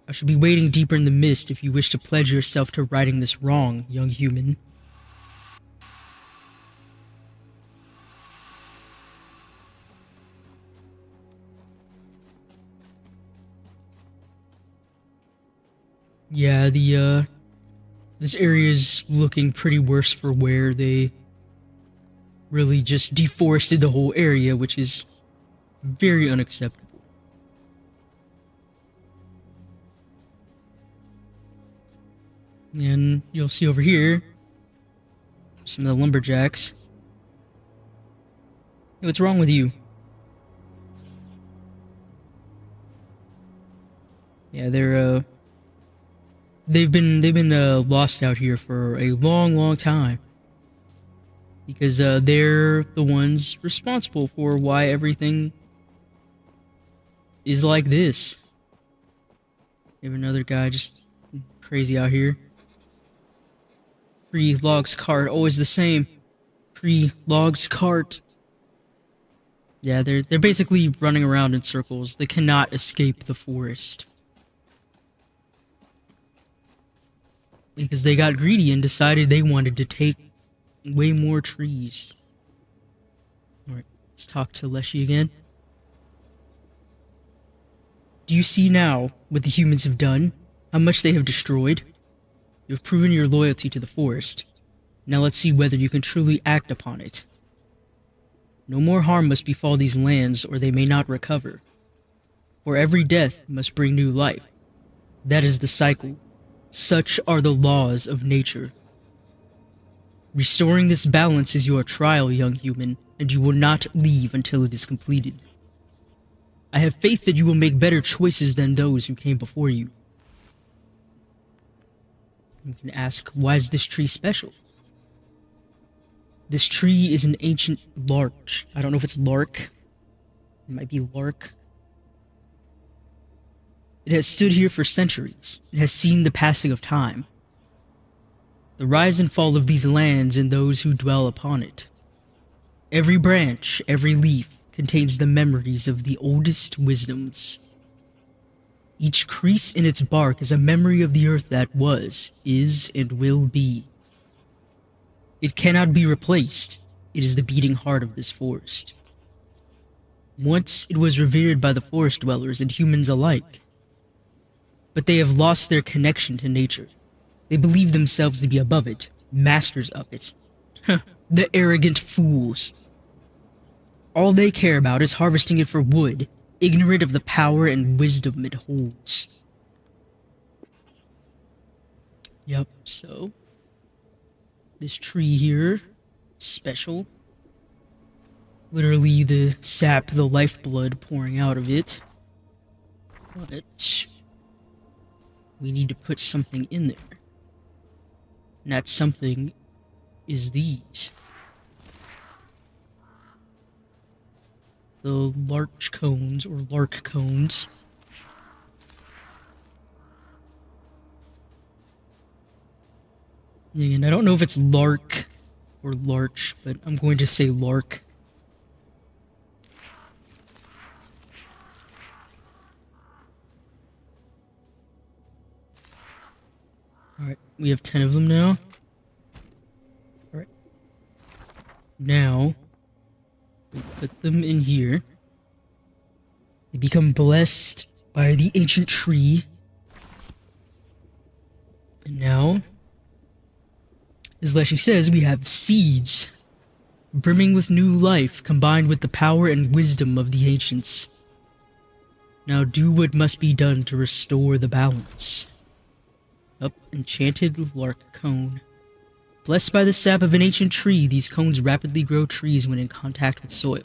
I shall be waiting deeper in the mist if you wish to pledge yourself to righting this wrong, young human. Yeah, this area is looking pretty worse for wear. They really just deforested the whole area, which is very unacceptable. And you'll see over here some of the lumberjacks. Hey, what's wrong with you? Yeah, they've been lost out here for a long time because they're the ones responsible for why everything is like this. We have another guy just crazy out here. Free logs cart, always the same. Free logs cart. Yeah, they're basically running around in circles. They cannot escape the forest. Because they got greedy and decided they wanted to take way more trees. Alright, let's talk to Leshy again. Do you see now what the humans have done? How much they have destroyed? You have proven your loyalty to the forest. Now let's see whether you can truly act upon it. No more harm must befall these lands, or they may not recover. For every death must bring new life. That is the cycle. Such are the laws of nature. Restoring this balance is your trial, young human, and you will not leave until it is completed. I have faith that you will make better choices than those who came before you. You can ask, why is this tree special? This tree is an ancient larch. I don't know if it's lark. It might be lark. It has stood here for centuries. It has seen the passing of time. The rise and fall of these lands and those who dwell upon it. Every branch, every leaf, contains the memories of the oldest wisdoms. Each crease in its bark is a memory of the earth that was, is, and will be. It cannot be replaced. It is the beating heart of this forest. Once it was revered by the forest dwellers and humans alike. But they have lost their connection to nature. They believe themselves to be above it, masters of it. The arrogant fools. All they care about is harvesting it for wood, ignorant of the power and wisdom it holds. Yep, so this tree here, special. Literally the sap, the lifeblood pouring out of it. But we need to put something in there. And that something is these. The larch cones, or lark cones. And I don't know if it's lark or larch, but I'm going to say lark. we have 10 of them now. Alright. Now, we put them in here. They become blessed by the ancient tree. And now, as Leshy says, we have seeds brimming with new life combined with the power and wisdom of the ancients. Now do what must be done to restore the balance. Up, enchanted lark cone. Blessed by the sap of an ancient tree, these cones rapidly grow trees when in contact with soil.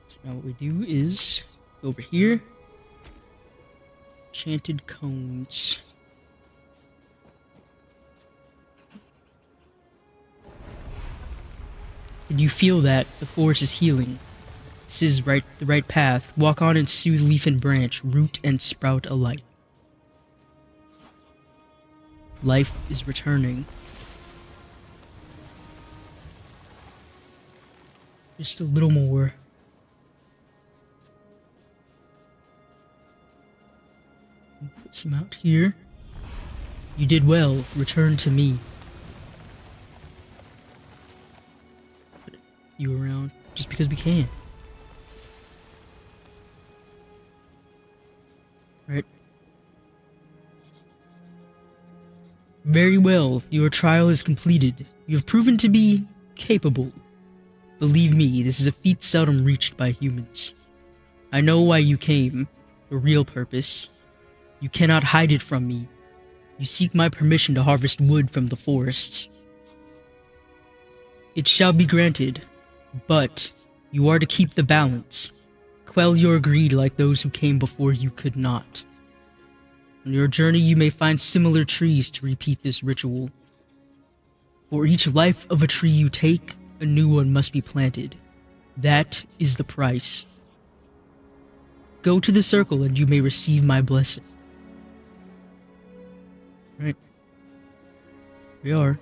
So now what we do is go over here. Enchanted cones. Can you feel that? The forest is healing. This is the right path. Walk on and soothe leaf and branch, root and sprout alike. Life is returning. Just a little more. Put some out here. You did well. Return to me. Put you around just because we can. Right. Very well. Your trial is completed. You have proven to be capable. Believe me, this is a feat seldom reached by humans. I know why you came. The real purpose. You cannot hide it from me. You seek my permission to harvest wood from the forests. It shall be granted, but you are to keep the balance. Quell your greed like those who came before you could not. On your journey you may find similar trees to repeat this ritual. For each life of a tree you take, a new one must be planted. That is the price. Go to the circle and you may receive my blessing. Right. We are.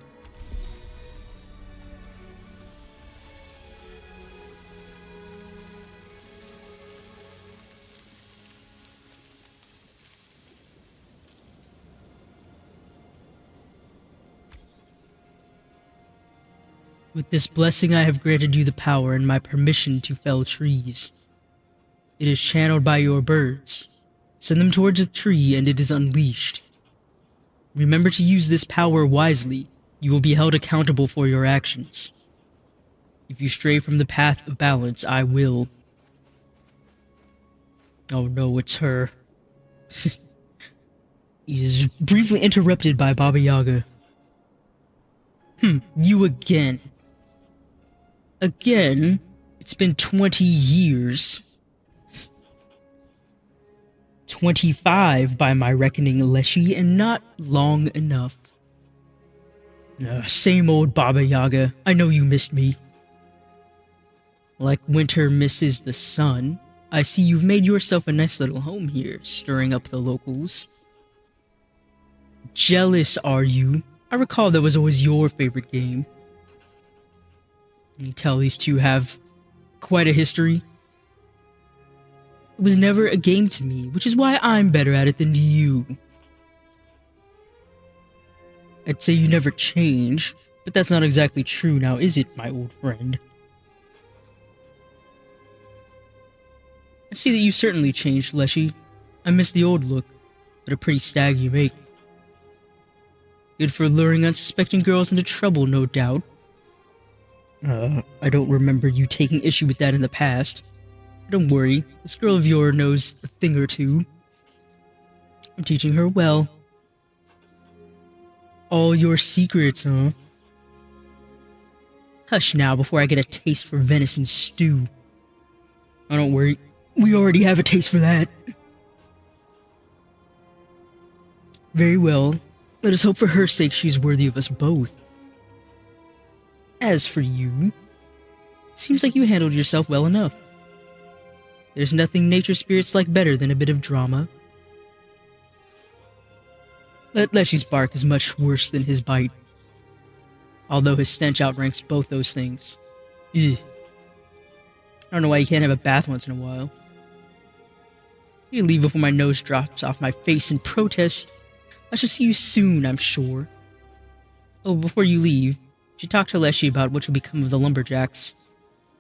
With this blessing I have granted you the power and my permission to fell trees. It is channeled by your birds. Send them towards a tree and it is unleashed. Remember to use this power wisely. You will be held accountable for your actions. If you stray from the path of balance, I will. Oh no, it's her. He is briefly interrupted by Baba Yaga. You again. Again? It's been 20 years. 25 by my reckoning, Leshy, and not long enough. Same old Baba Yaga. I know you missed me. Like winter misses the sun, I see you've made yourself a nice little home here, stirring up the locals. Jealous, are you? I recall that was always your favorite game. You can tell these two have quite a history. It was never a game to me, which is why I'm better at it than you. I'd say you never change, but that's not exactly true now, is it, my old friend? I see that you certainly changed, Leshy. I miss the old look, but a pretty stag you make. Good for luring unsuspecting girls into trouble, no doubt. I don't remember you taking issue with that in the past. Don't worry, this girl of yours knows a thing or two. I'm teaching her well. All your secrets, huh? Hush now before I get a taste for venison stew. Oh, don't worry, we already have a taste for that. Very well. Let us hope for her sake she's worthy of us both. As for you, it seems like you handled yourself well enough. There's nothing nature spirits like better than a bit of drama. Leshy's bark is much worse than his bite, although his stench outranks both those things. Ugh. I don't know why you can't have a bath once in a while. You leave before my nose drops off my face in protest. I shall see you soon, I'm sure. Oh, before you leave, you should talk to Leshy about what will become of the lumberjacks.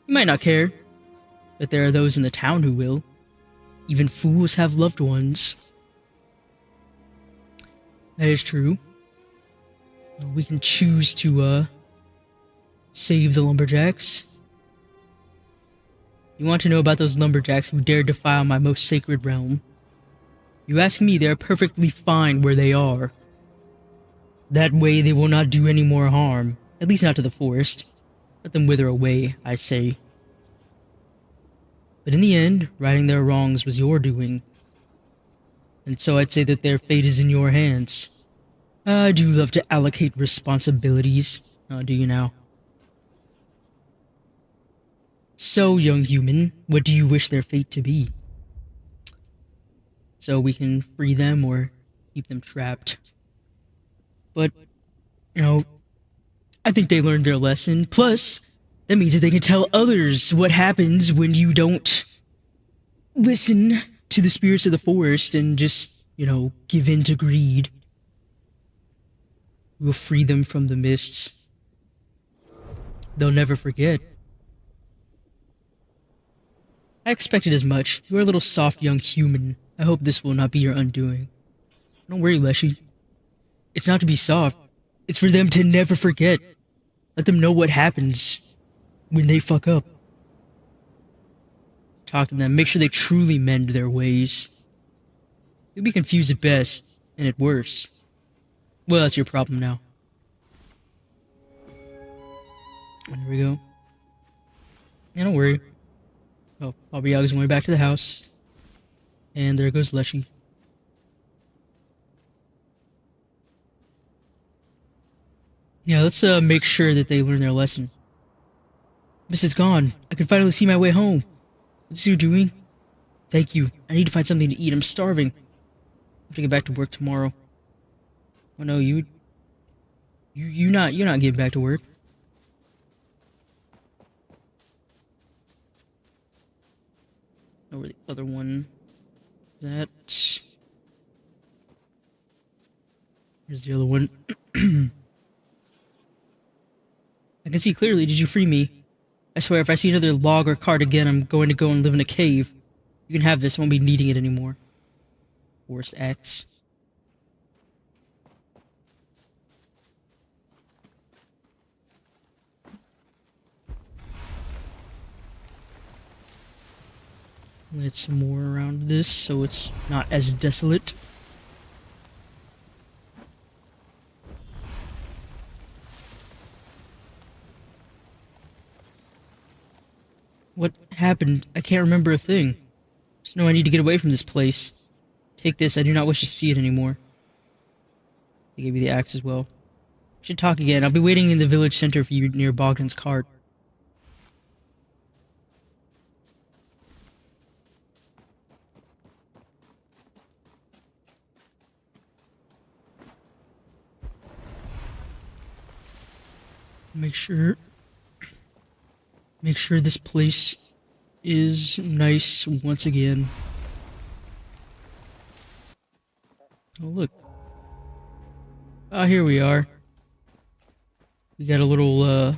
You might not care, but there are those in the town who will. Even fools have loved ones. That is true. We can choose to, save the lumberjacks. You want to know about those lumberjacks who dared defile my most sacred realm? You ask me, they are perfectly fine where they are. That way they will not do any more harm, at least not to the forest. Let them wither away, I say. But in the end, righting their wrongs was your doing. And so I'd say that their fate is in your hands. I do love to allocate responsibilities. Do you now? So, young human, what do you wish their fate to be? So we can free them or keep them trapped. But, I think they learned their lesson. Plus, that means that they can tell others what happens when you don't listen to the spirits of the forest and just, give in to greed. We'll free them from the mists. They'll never forget. I expected as much. You're a little soft young human. I hope this will not be your undoing. Don't worry, Leshy. It's not to be soft. It's for them to never forget. Let them know what happens when they fuck up. Talk to them. Make sure they truly mend their ways. You'll be confused at best, and at worst. Well, that's your problem now. There we go. Yeah, don't worry. Oh, Bobby Yaga's going back to the house. And there goes Leshy. Yeah, let's make sure that they learn their lesson. Miss is gone. I can finally see my way home. What's you doing? Thank you. I need to find something to eat. I'm starving. I have to get back to work tomorrow. Oh no, you're not getting back to work. Over the other one. That. Here's the other one. I can see clearly. Did you free me? I swear, if I see another log or cart again, I'm going to go and live in a cave. You can have this. I won't be needing it anymore. Forest axe. Let's some more around this so it's not as desolate. What happened? I can't remember a thing. Just know I need to get away from this place. Take this, I do not wish to see it anymore. They gave you the axe as well. We should talk again. I'll be waiting in the village center for you near Bogdan's cart. Make sure this place is nice once again. Oh, look. Ah, here we are. We got a little,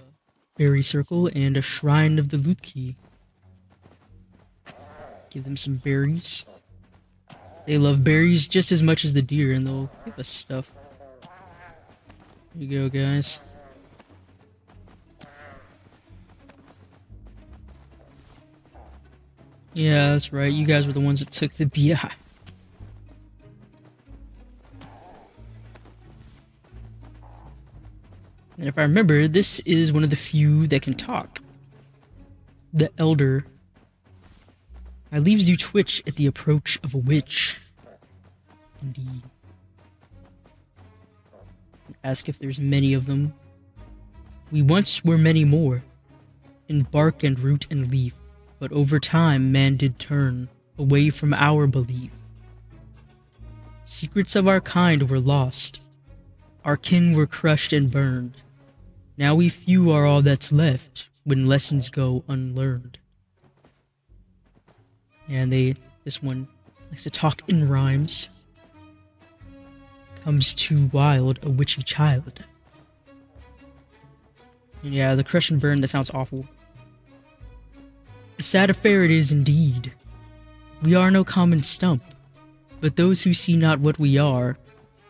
berry circle and a shrine of the loot key. Give them some berries. They love berries just as much as the deer, and they'll give us stuff. Here you go, guys. Yeah, that's right. You guys were the ones that took the BI. And if I remember, this is one of the few that can talk. The Elder. My leaves do twitch at the approach of a witch. Indeed. Ask if there's many of them. We once were many more, in bark and root and leaf. But over time, man did turn away from our belief. Secrets of our kind were lost. Our kin were crushed and burned. Now we few are all that's left when lessons go unlearned. And this one likes to talk in rhymes. comes too wild a witchy child. And yeah, the crush and burn, that sounds awful. A sad affair it is indeed. We are no common stump, but those who see not what we are,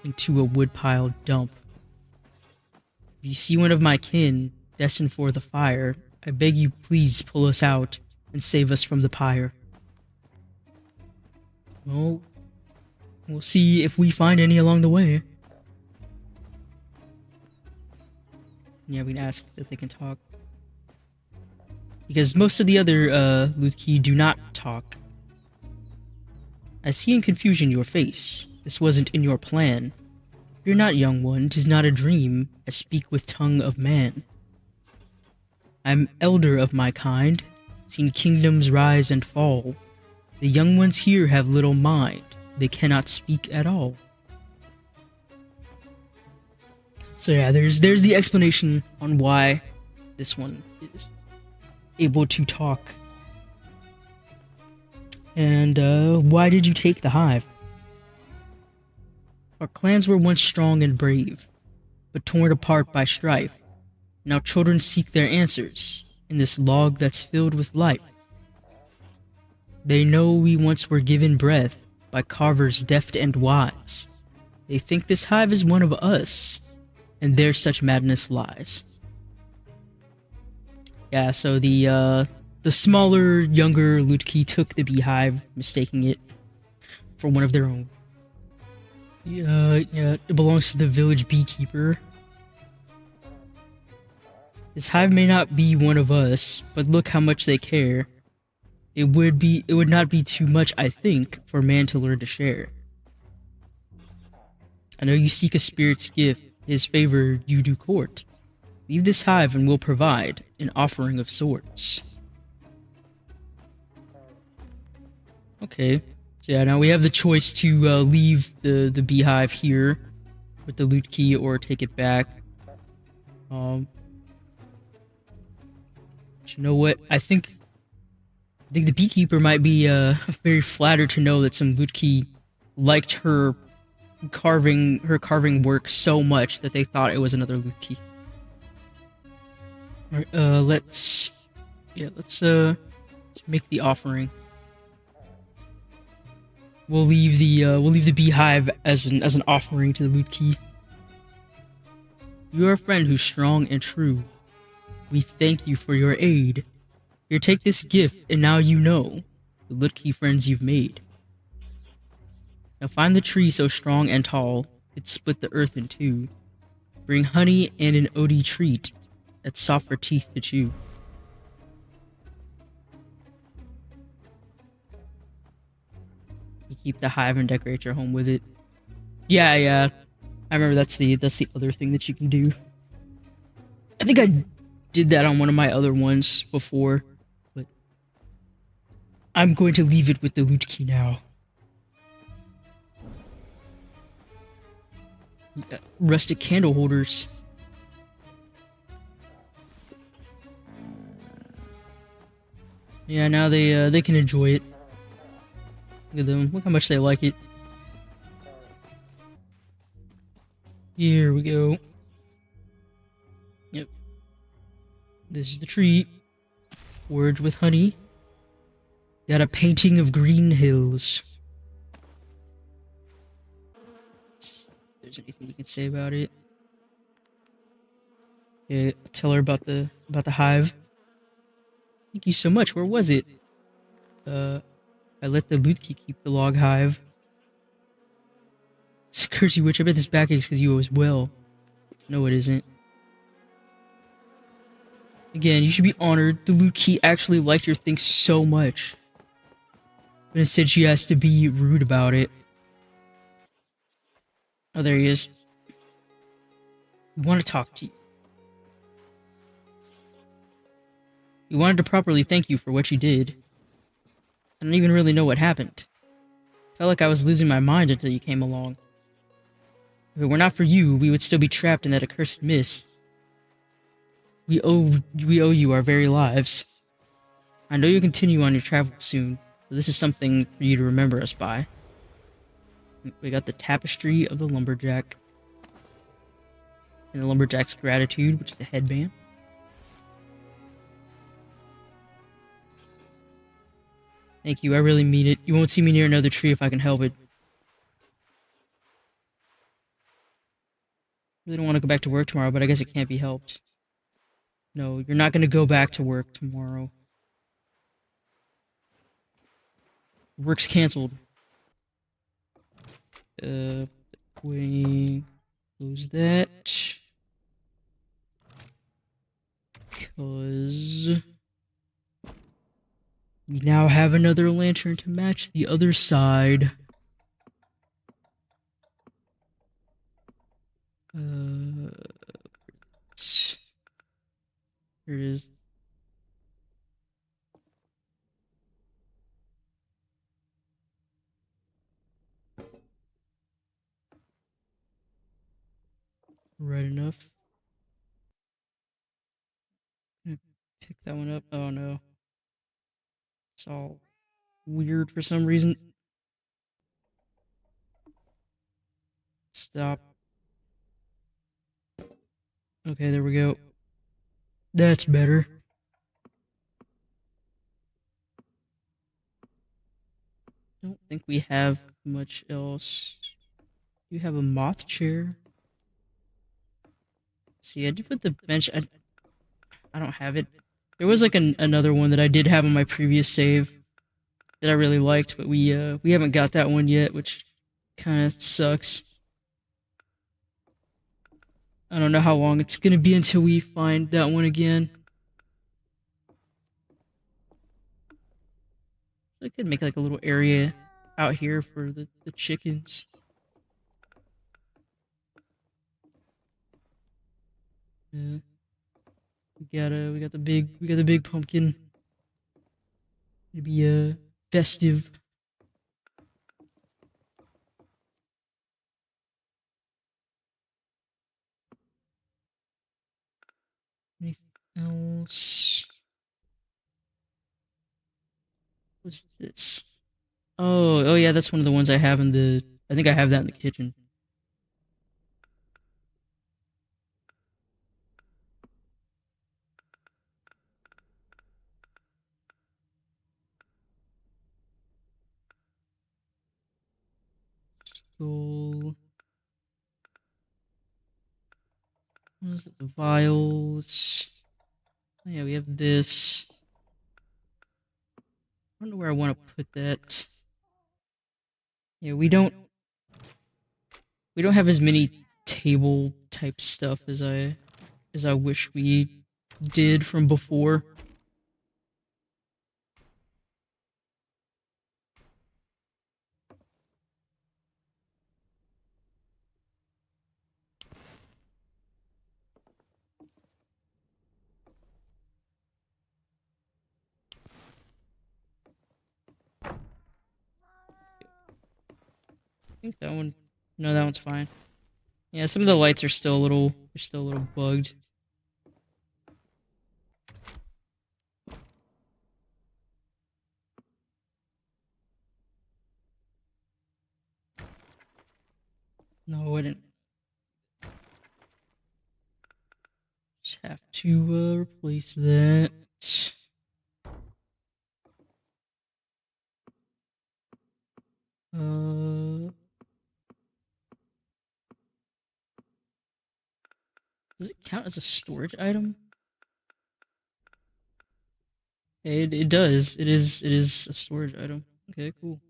into a woodpile dump. If you see one of my kin, destined for the fire, I beg you please pull us out and save us from the pyre. Well, we'll see if we find any along the way. Yeah, we can ask if they can talk. Because most of the other Lutki do not talk. I see in confusion your face. This wasn't in your plan. Fear not, young one, 'tis not a dream. I speak with tongue of man. I'm elder of my kind, seen kingdoms rise and fall. The young ones here have little mind. They cannot speak at all. So yeah, there's the explanation on why this one is able to talk. And why did you take the hive? Our clans were once strong and brave, but torn apart by strife. Now children seek their answers in this log that's filled with life. They know we once were given breath by carvers deft and wise. They think this hive is one of us, and there such madness lies. Yeah, so the smaller, younger Lutki took the beehive, mistaking it for one of their own. Yeah, it belongs to the village beekeeper. This hive may not be one of us, but look how much they care. It would not be too much, I think, for man to learn to share. I know you seek a spirit's gift, his favor you do court. Leave this hive and we'll provide an offering of sorts. Okay, so yeah, now we have the choice to leave the beehive here with the loot key or take it back. But you know what? I think the beekeeper might be very flattered to know that some loot key liked her carving work so much that they thought it was another loot key. All right, let's make the offering. We'll leave the beehive as an offering to the loot key. You are a friend who's strong and true. We thank you for your aid. Here, take this gift, and now you know the loot key friends you've made. Now find the tree so strong and tall, it split the earth in two. Bring honey and an Odie treat that's soft for teeth to chew. You keep the hive and decorate your home with it. Yeah. I remember that's the other thing that you can do. I think I did that on one of my other ones before, but I'm going to leave it with the loot key now. Rustic candle holders. Yeah, now they can enjoy it. Look at them. Look how much they like it. Here we go. Yep. This is the treat. Words with honey. Got a painting of green hills. If there's anything we can say about it. Yeah, tell her about the hive. Thank you so much. Where was it? I let the loot key keep the log hive. Cursey witch, I bet this back aches because you as well. No, it isn't. Again, you should be honored. The loot key actually liked your thing so much. But instead she has to be rude about it. Oh, there he is. We want to talk to you. We wanted to properly thank you for what you did. I don't even really know what happened. Felt like I was losing my mind until you came along. If it were not for you, we would still be trapped in that accursed mist. We owe you our very lives. I know you'll continue on your travels soon, but this is something for you to remember us by. We got the tapestry of the lumberjack. And the lumberjack's gratitude, which is a headband. Thank you, I really mean it. You won't see me near another tree if I can help it. Really don't want to go back to work tomorrow, but I guess it can't be helped. No, you're not going to go back to work tomorrow. Work's canceled. We close that. Because we now have another lantern to match the other side. Here it is. Right enough. Pick that one up. Oh no. It's all weird for some reason. Stop. Okay, there we go. That's better. Don't think we have much else. You have a moth chair. See, I did put the bench. I don't have it. There was like another one that I did have on my previous save that I really liked, but we haven't got that one yet, which kind of sucks. I don't know how long it's gonna be until we find that one again. I could make like a little area out here for the chickens. Yeah. We got the big pumpkin. It'd be festive. Anything else? What's this? Oh yeah, that's one of the ones I have in the. I think I have that in the kitchen. Skull. What is it? The vials. Oh, yeah, we have this. I don't know where I want to put that. Yeah, we don't have as many table type stuff as I wish we did from before. I think that one. No, that one's fine. Yeah, some of the lights are still a little. They're still a little bugged. No, I didn't. Just have to replace that. Uh, does it count as a storage item? It does. It is a storage item. Okay, cool.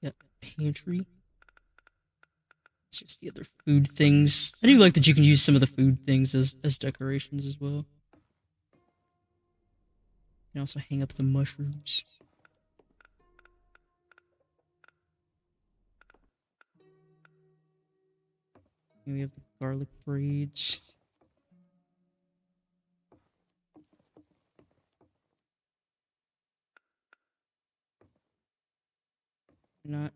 Got pantry. It's just the other food things. I do like that you can use some of the food things as decorations as well. You can also hang up the mushrooms. And we have the garlic braids. Not.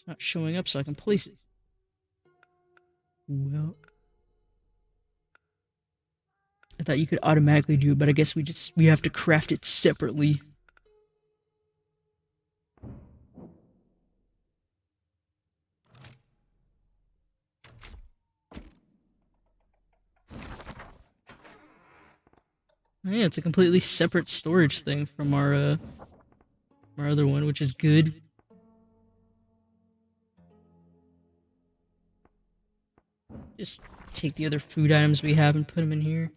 Not showing up so I can place it. Well, I thought you could automatically do it, but I guess we have to craft it separately. Oh, yeah, it's a completely separate storage thing from our other one, which is good. Just take the other food items we have and put them in here.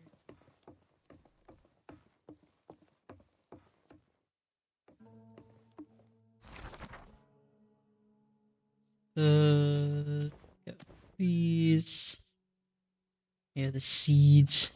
Got these. Yeah, the seeds.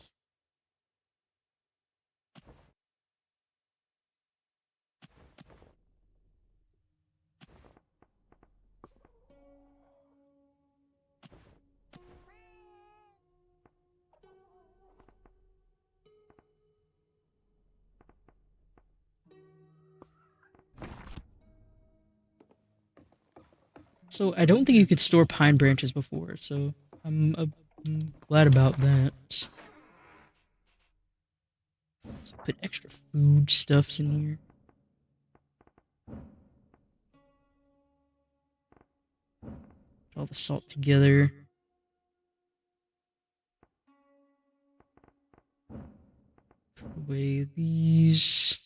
So I don't think you could store pine branches before, so I'm glad about that. Let's put extra food stuffs in here. Put all the salt together. Put away these.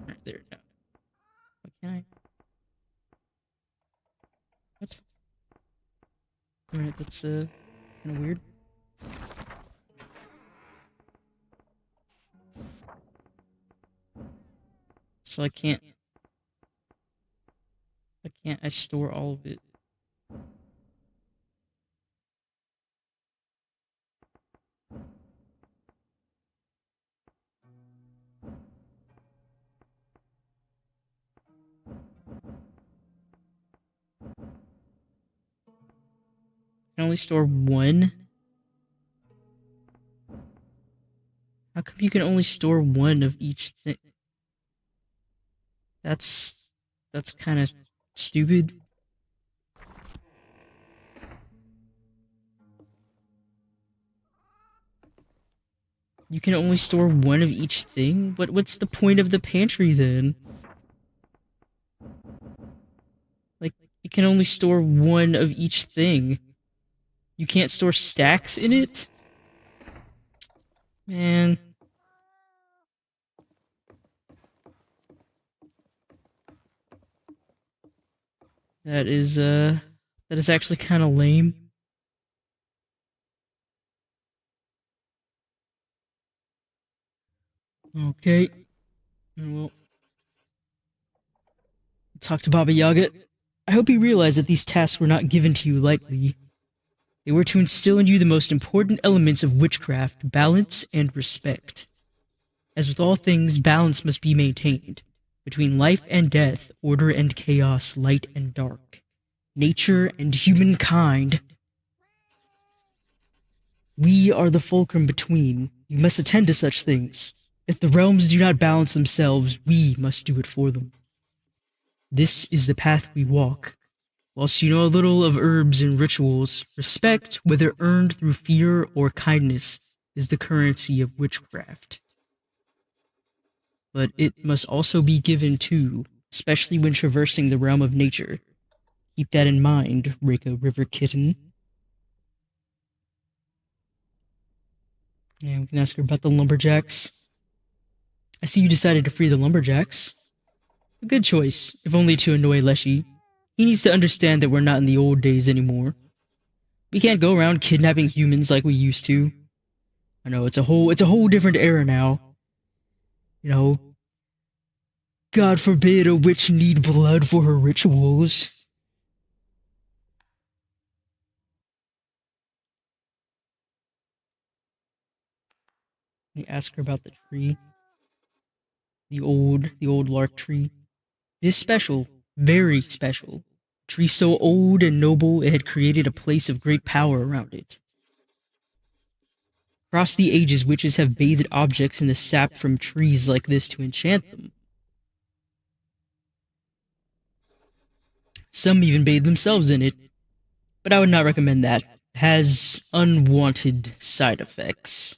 Right there. Now. What can I? What? Alright, that's kind of weird. So I store all of it. I can only store one. How come you can only store one of each thing? That's kind of stupid. You can only store one of each thing? What's the point of the pantry then? Like, you can only store one of each thing. You can't store stacks in it? Man. That is, that is actually kind of lame. Okay. Well, talk to Baba Yaga. I hope you realize that these tasks were not given to you lightly. They were to instill in you the most important elements of witchcraft, balance and respect. As with all things, balance must be maintained. Between life and death, order and chaos, light and dark, nature and humankind. We are the fulcrum between. You must attend to such things. If the realms do not balance themselves, we must do it for them. This is the path we walk. Whilst you know a little of herbs and rituals, respect, whether earned through fear or kindness, is the currency of witchcraft. But it must also be given too, especially when traversing the realm of nature. Keep that in mind, REKA River Kitten. Yeah, we can ask her about the lumberjacks. I see you decided to free the lumberjacks. A good choice, if only to annoy Leshy. He needs to understand that we're not in the old days anymore. We can't go around kidnapping humans like we used to. I know it's a whole different era now. You know, God forbid a witch need blood for her rituals. They ask her about the tree. The old lark tree. It is special, very special, tree so old and noble it had created a place of great power around it. Across the ages, witches have bathed objects in the sap from trees like this to enchant them. Some even bathe themselves in it, but I would not recommend that. It has unwanted side effects.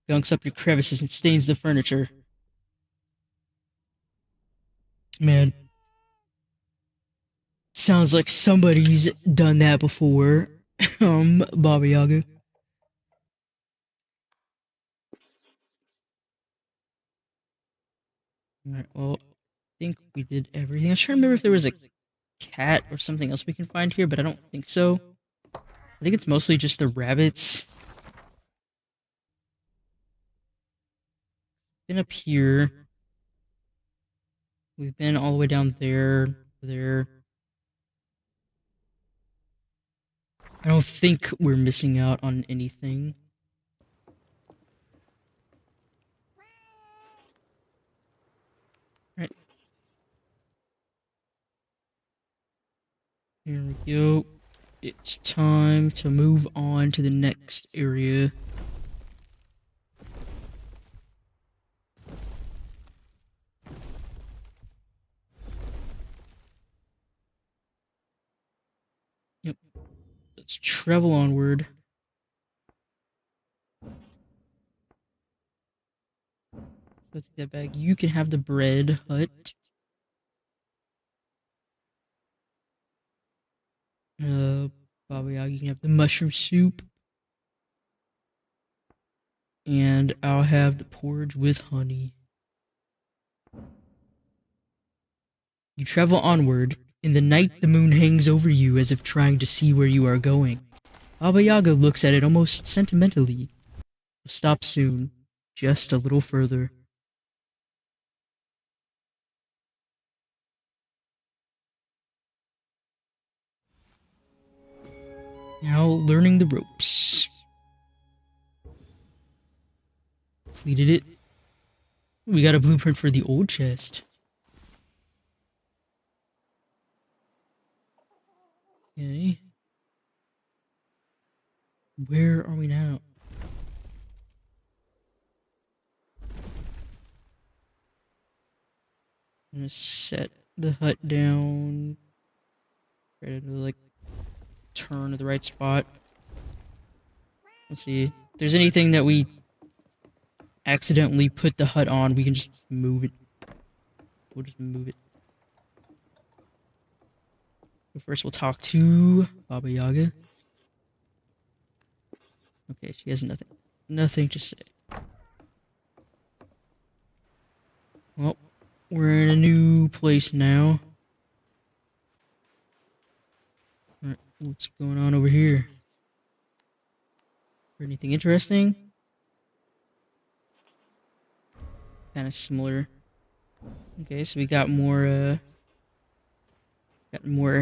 Gunks up your crevices and stains the furniture. Man, sounds like somebody's done that before. Baba Yaga. Alright, well, I think we did everything. I was trying to remember if there was a cat or something else we can find here, but I don't think so. I think it's mostly just the rabbits. Been up here. We've been all the way down there. I don't think we're missing out on anything. Right. Here we go. It's time to move on to the next area. Yep. Let's travel onward. Let's take that bag. You can have the bread hut. Baba Yaga, you can have the mushroom soup. And I'll have the porridge with honey. You travel onward. In the night, the moon hangs over you as if trying to see where you are going. Baba Yaga looks at it almost sentimentally. We'll stop soon. Just a little further. Now learning the ropes. Completed it. We got a blueprint for the old chest. Okay. Where are we now? I'm gonna set the hut down. Try to like turn to the right spot. Let's see. If there's anything that we accidentally put the hut on, we can just move it. We'll just move it. But first we'll talk to Baba Yaga. Okay, she has nothing. Nothing to say. Well, we're in a new place now. Alright, what's going on over here? Anything interesting? Kind of similar. Okay, so we got more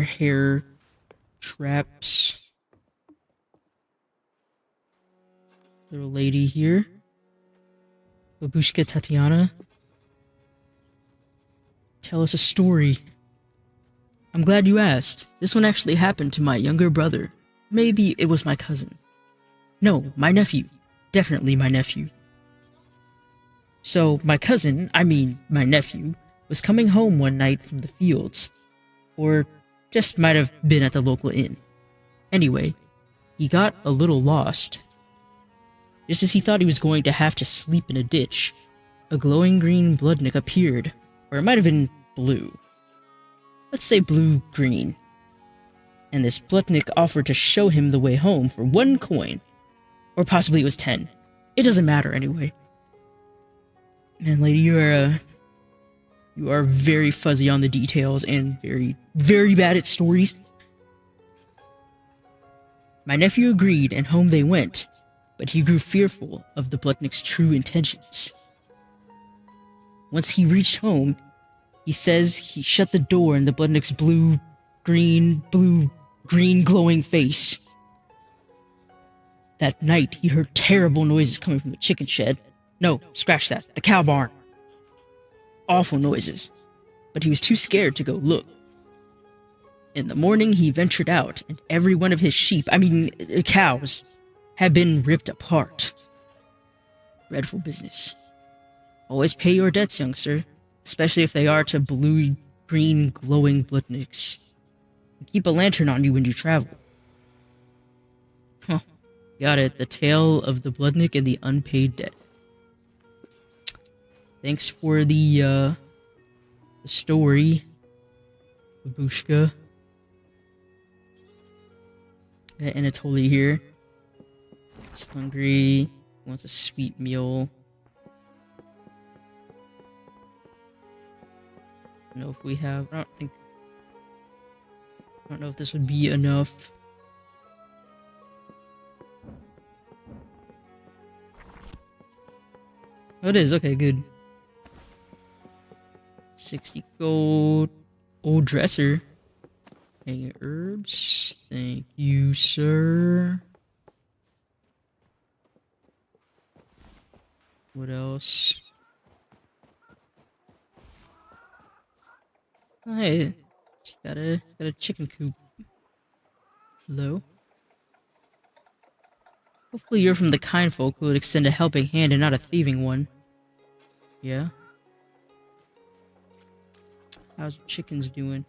hair traps. Little lady here. Babushka Tatiana. Tell us a story. I'm glad you asked. This one actually happened to my younger brother. Maybe it was my cousin. No, my nephew. Definitely my nephew. So, my cousin, I mean my nephew, was coming home one night from the fields. Or just might have been at the local inn. Anyway, he got a little lost. Just as he thought he was going to have to sleep in a ditch, a glowing green bloodnik appeared, or it might have been blue. Let's say blue-green. And this bloodnik offered to show him the way home for 1 coin. Or possibly it was 10. It doesn't matter anyway. Man, lady, you are very fuzzy on the details and very, very bad at stories. My nephew agreed, and home they went, but he grew fearful of the bloodnik's true intentions. Once he reached home, he says he shut the door in the bloodnik's blue-green glowing face. That night, he heard terrible noises coming from the chicken shed. No, scratch that. The cow barn. Awful noises. but he was too scared to go look. In the morning, he ventured out, and every one of his cows, had been ripped apart. Dreadful business. Always pay your debts, youngster, especially if they are to blue-green glowing bloodnicks. Keep a lantern on you when you travel. Huh. Got it. The tale of the Bloodnik and the unpaid debt. Thanks for the story, Babushka. Got Anatoly here. He's hungry. Wants a sweet meal. I don't know if we have. I don't know if this would be enough. Oh, it is. Okay, good. 60 gold. Old dresser. Hanging herbs. Thank you, sir. What else? Oh, hey, just got a chicken coop. Hello. Hopefully you're from the kind folk who would extend a helping hand and not a thieving one. Yeah? How's your chickens doing?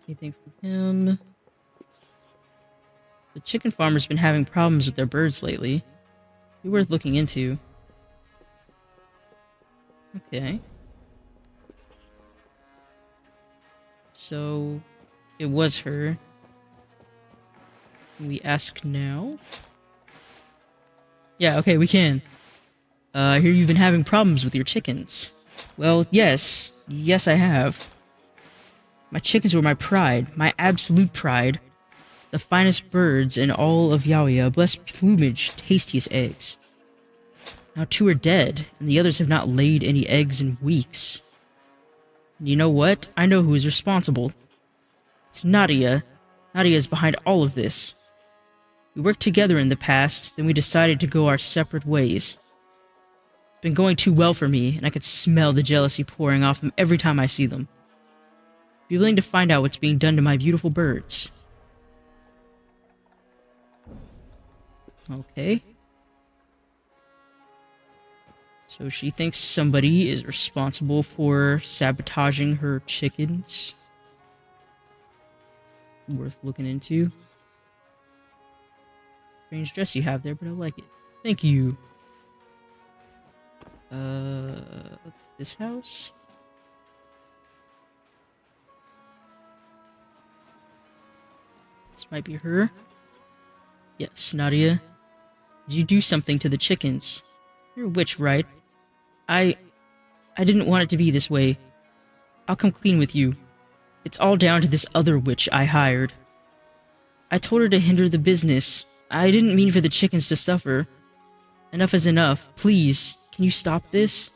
Anything from him? The chicken farmer's been having problems with their birds lately. Be worth looking into. Okay. So, it was her. Can we ask now? Yeah, okay, we can. I hear you've been having problems with your chickens. Well, yes. Yes, I have. My chickens were my pride, my absolute pride. The finest birds in all of Yaoya, blessed plumage, tastiest eggs. Now 2 are dead, and the others have not laid any eggs in weeks. And you know what? I know who is responsible. It's Nadia. Nadia is behind all of this. We worked together in the past, then we decided to go our separate ways. It's been going too well for me, and I could smell the jealousy pouring off them every time I see them. Be willing to find out what's being done to my beautiful birds. Okay. So she thinks somebody is responsible for sabotaging her chickens. Worth looking into. Strange dress you have there, but I like it. Thank you. This house? This might be her. Yes, Nadia. Did you do something to the chickens? You're a witch, right? I didn't want it to be this way. I'll come clean with you. It's all down to this other witch I hired. I told her to hinder the business. I didn't mean for the chickens to suffer. Enough is enough. Please, can you stop this?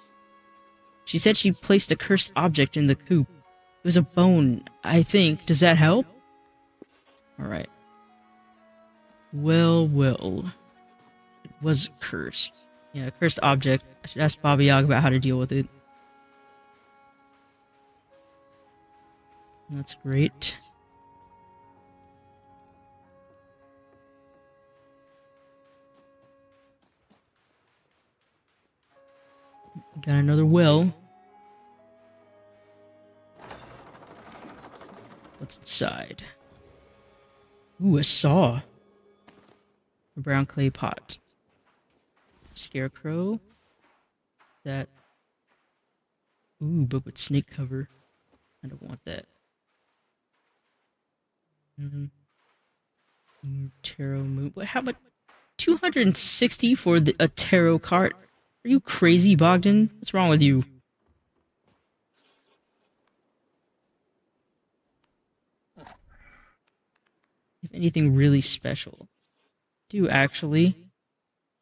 She said she placed a cursed object in the coop. It was a bone, I think. Does that help? Alright. Well, well. It was cursed. Yeah, a cursed object. I should ask Baba Yaga about how to deal with it. That's great. Got another well. What's inside? Ooh, a saw. A brown clay pot. Scarecrow. That. Ooh, book with snake cover. I don't want that. Tarot moon. What? How much? 260 for a tarot card? Are you crazy, Bogdan? What's wrong with you? If anything really special. Do actually.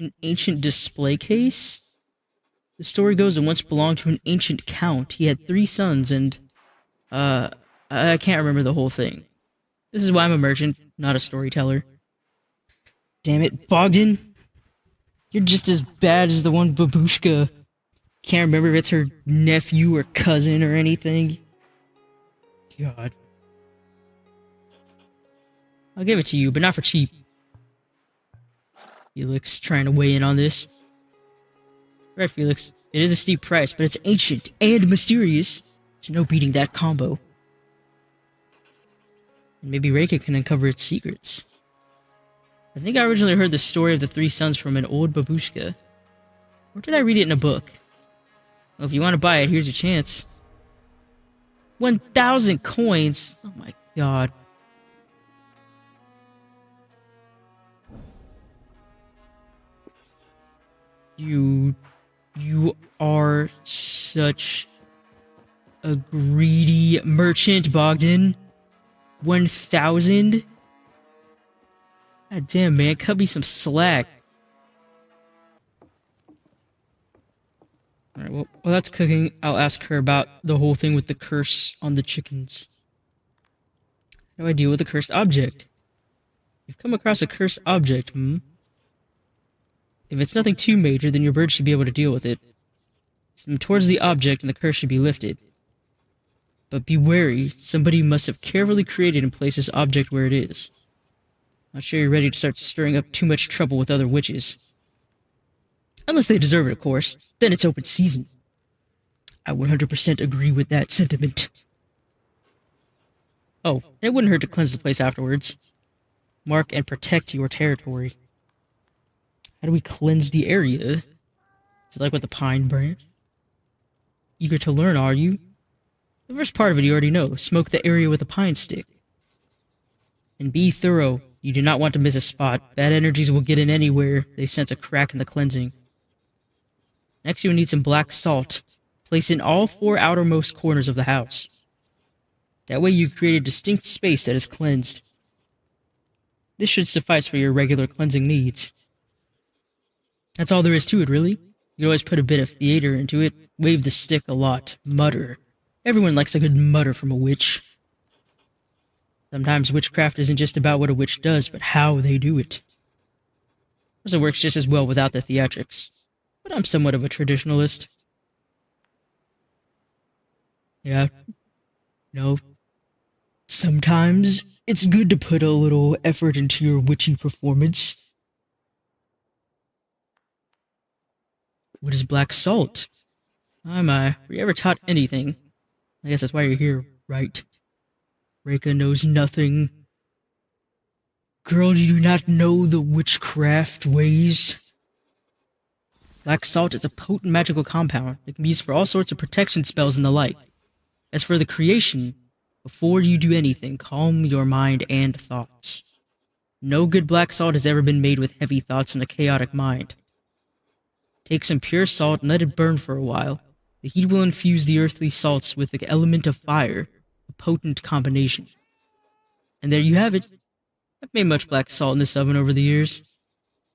An ancient display case? The story goes it once belonged to an ancient count. He had 3 sons and, I can't remember the whole thing. This is why I'm a merchant, not a storyteller. Damn it, Bogdan! You're just as bad as the one Babushka. Can't remember if it's her nephew or cousin or anything. God. I'll give it to you, but not for cheap. Felix trying to weigh in on this. Right, Felix. It is a steep price, but it's ancient and mysterious. There's no beating that combo. And maybe REKA can uncover its secrets. I think I originally heard the story of the three sons from an old babushka. Or did I read it in a book? Well, if you want to buy it, here's your chance. 1,000 coins? Oh my god. You are such a greedy merchant, Bogdan. 1,000? God damn, man, cut me some slack. Alright, well, while that's cooking, I'll ask her about the whole thing with the curse on the chickens. How do I deal with a cursed object? You've come across a cursed object, hmm? If it's nothing too major, then your bird should be able to deal with it. Swim towards the object and the curse should be lifted. But be wary, somebody must have carefully created and placed this object where it is. Not sure you're ready to start stirring up too much trouble with other witches. Unless they deserve it, of course. Then it's open season. I 100% agree with that sentiment. Oh, it wouldn't hurt to cleanse the place afterwards. Mark and protect your territory. How do we cleanse the area? Is it like with the pine branch? Eager to learn, are you? The first part of it you already know. Smoke the area with a pine stick. And be thorough. You do not want to miss a spot. Bad energies will get in anywhere they sense a crack in the cleansing. Next you will need some black salt. Place in all 4 outermost corners of the house. That way you create a distinct space that is cleansed. This should suffice for your regular cleansing needs. That's all there is to it, really. You always put a bit of theater into it, wave the stick a lot, mutter. Everyone likes a good mutter from a witch. Sometimes witchcraft isn't just about what a witch does, but how they do it. Of course, it works just as well without the theatrics, but I'm somewhat of a traditionalist. Yeah, no. Sometimes it's good to put a little effort into your witchy performance. What is black salt? Oh my, were you ever taught anything? I guess that's why you're here, right? REKA knows nothing. Girl, you do not know the witchcraft ways. Black salt is a potent magical compound that can be used for all sorts of protection spells and the like. As for the creation, before you do anything, calm your mind and thoughts. No good black salt has ever been made with heavy thoughts and a chaotic mind. Take some pure salt and let it burn for a while. The heat will infuse the earthly salts with the element of fire, a potent combination. And there you have it. I've made much black salt in this oven over the years.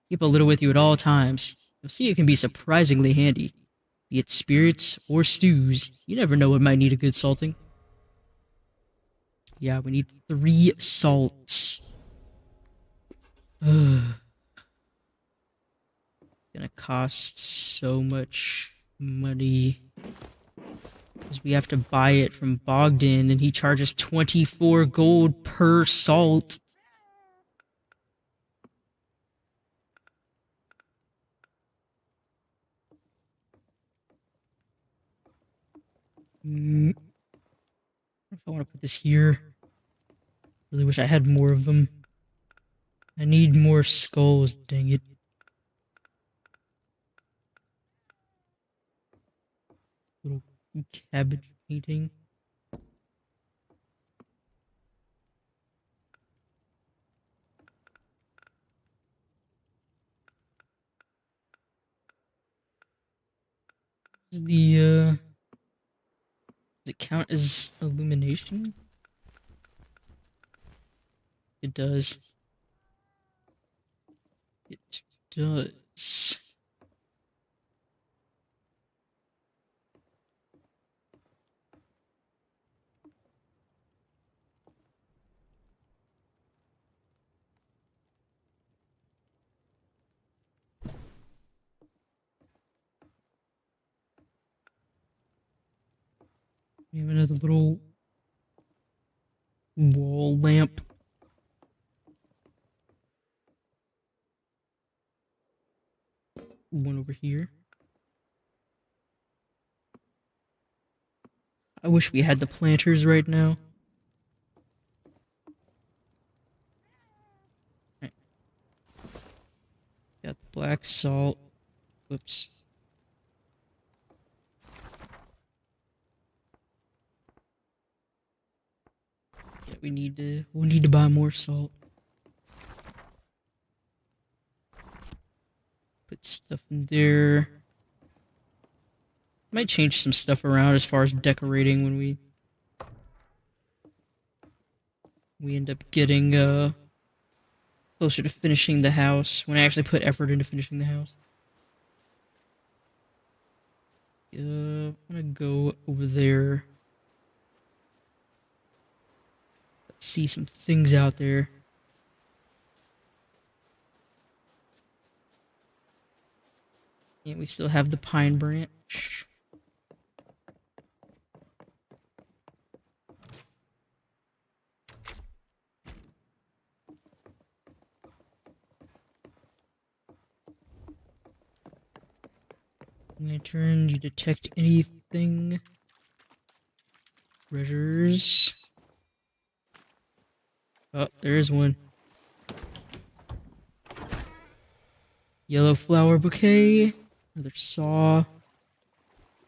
Keep a little with you at all times. You'll see it can be surprisingly handy. Be it spirits or stews, you never know what might need a good salting. Yeah, we need 3 salts. Ugh. It's gonna cost so much money. Because we have to buy it from Bogdan, and he charges 24 gold per salt. If I want to put this here. Really wish I had more of them. I need more skulls, dang it. Little cabbage painting. Does it count as illumination? It does. It does. We have another little wall lamp. One over here. I wish we had the planters right now. Right. Got the black salt. Whoops. Yeah, we need to buy more salt. Put stuff in there. Might change some stuff around as far as decorating when we end up getting closer to finishing the house. When I actually put effort into finishing the house. I'm gonna go over there. See some things out there. And we still have the pine branch. Lantern, you detect anything? Treasures. Oh, there is one. Yellow flower bouquet. Another saw.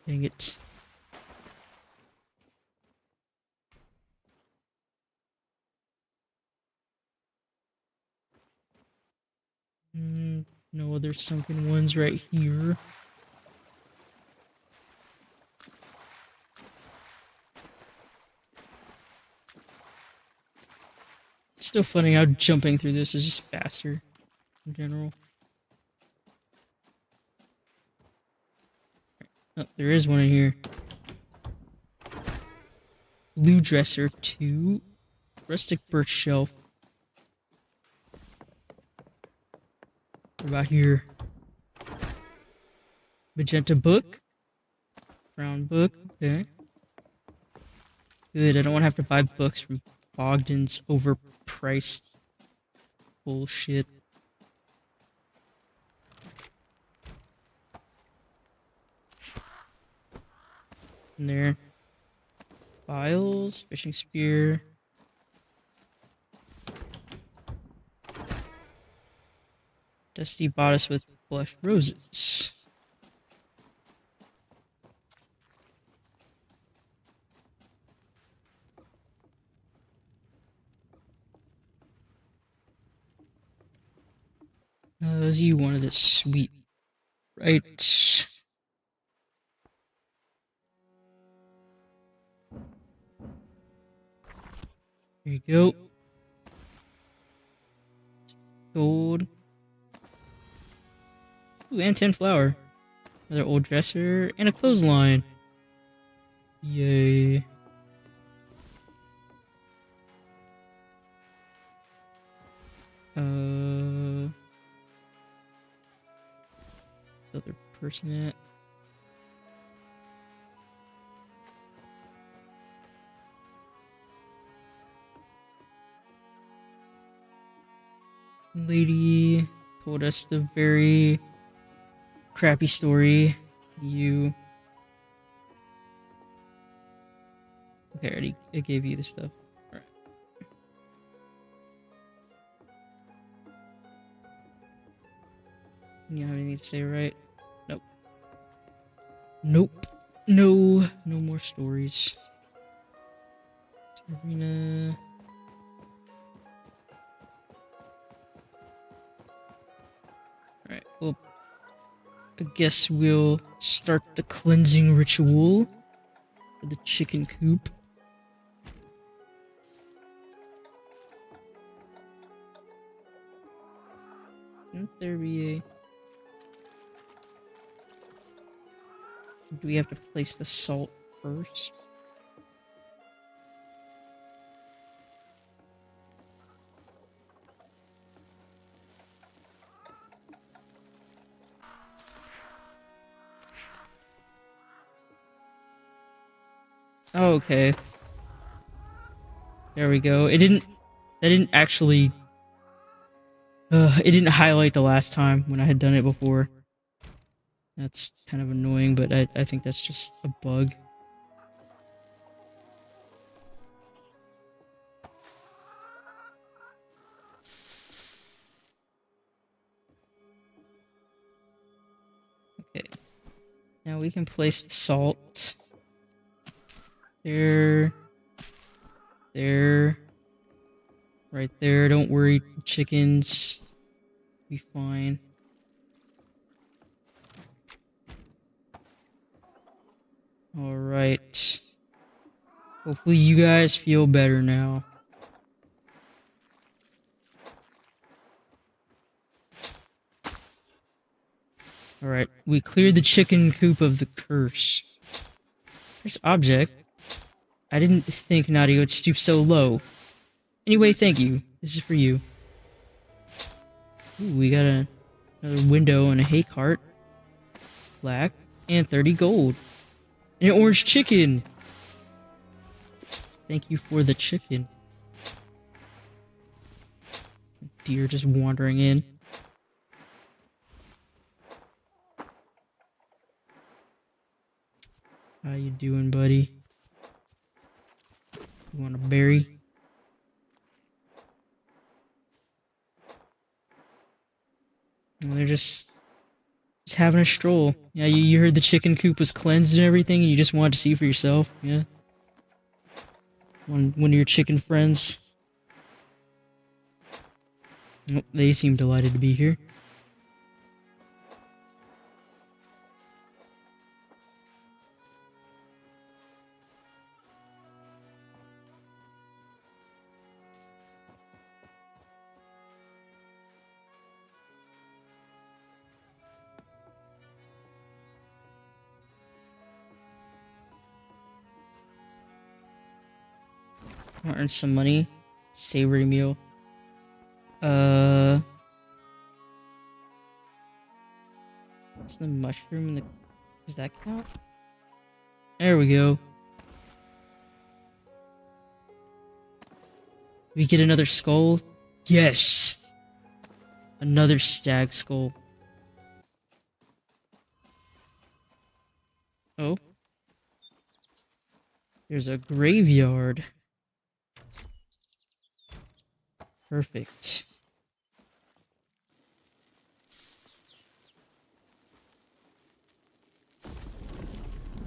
Dang it. No other sunken ones right here. Still funny how jumping through this is just faster in general. Oh, there is one in here. Blue dresser 2. Rustic birch shelf. What about here? Magenta book. Brown book. Okay. Good, I don't want to have to buy books from Bogdan's overpriced bullshit. In there. Files, fishing spear. Dusty bodice with blush roses. You wanted this sweet, right? There you go. Gold. Ooh, and 10 flour. Another old dresser and a clothesline. Yay. Other person at. Lady told us the very crappy story. You. Okay, I gave you the stuff. Alright. You don't have anything to say, right? Nope. Nope. No more stories. Arena. Alright, well, I guess we'll start the cleansing ritual for the chicken coop. Wouldn't there be a... Do we have to place the salt first? Oh, okay. There we go. It didn't. That didn't actually. It didn't highlight the last time when I had done it before. That's kind of annoying, but I think that's just a bug. Okay. Now we can place the salt. There. There. Right there. Don't worry, chickens. Be fine. Alright. Hopefully you guys feel better now. Alright, we cleared the chicken coop of the curse. First object. I didn't think Nadia would stoop so low. Anyway, thank you. This is for you. Ooh, we got another window and a hay cart. Black. And 30 gold. And an orange chicken. Thank you for the chicken. Deer just wandering in. How you doing, buddy? You want a berry? And they're just having a stroll. Yeah, you heard the chicken coop was cleansed and everything, and you just wanted to see for yourself. Yeah. One of your chicken friends. Oh, they seem delighted to be here. I'll earn some money. Savory meal. What's the mushroom in the... Does that count? There we go. We get another skull? Yes! Another stag skull. Oh. There's a graveyard. Perfect.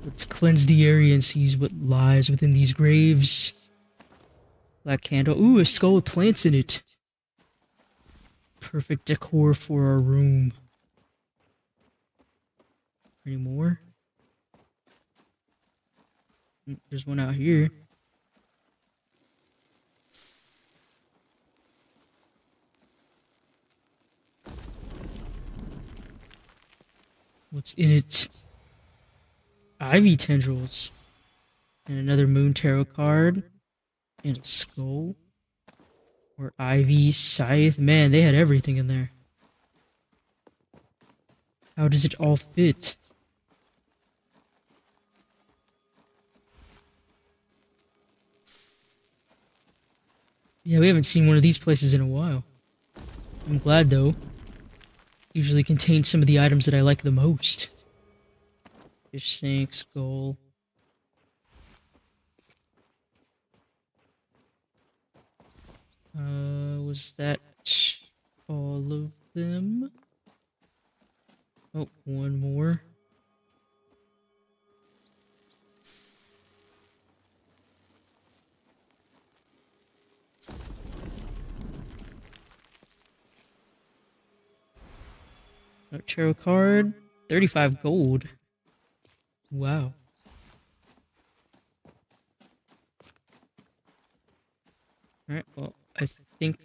Let's cleanse the area and seize what lies within these graves. Black candle. Ooh, a skull with plants in it. Perfect decor for our room. Any more? There's one out here. What's in it? Ivy tendrils. And another moon tarot card. And a skull. Or ivy, scythe. Man, they had everything in there. How does it all fit? Yeah, we haven't seen one of these places in a while. I'm glad, though. Usually contains some of the items that I like the most. Fish sink, skull. Was that all of them? Oh, one more. Oh, tarot card. 35 gold. Wow. Alright, well, I think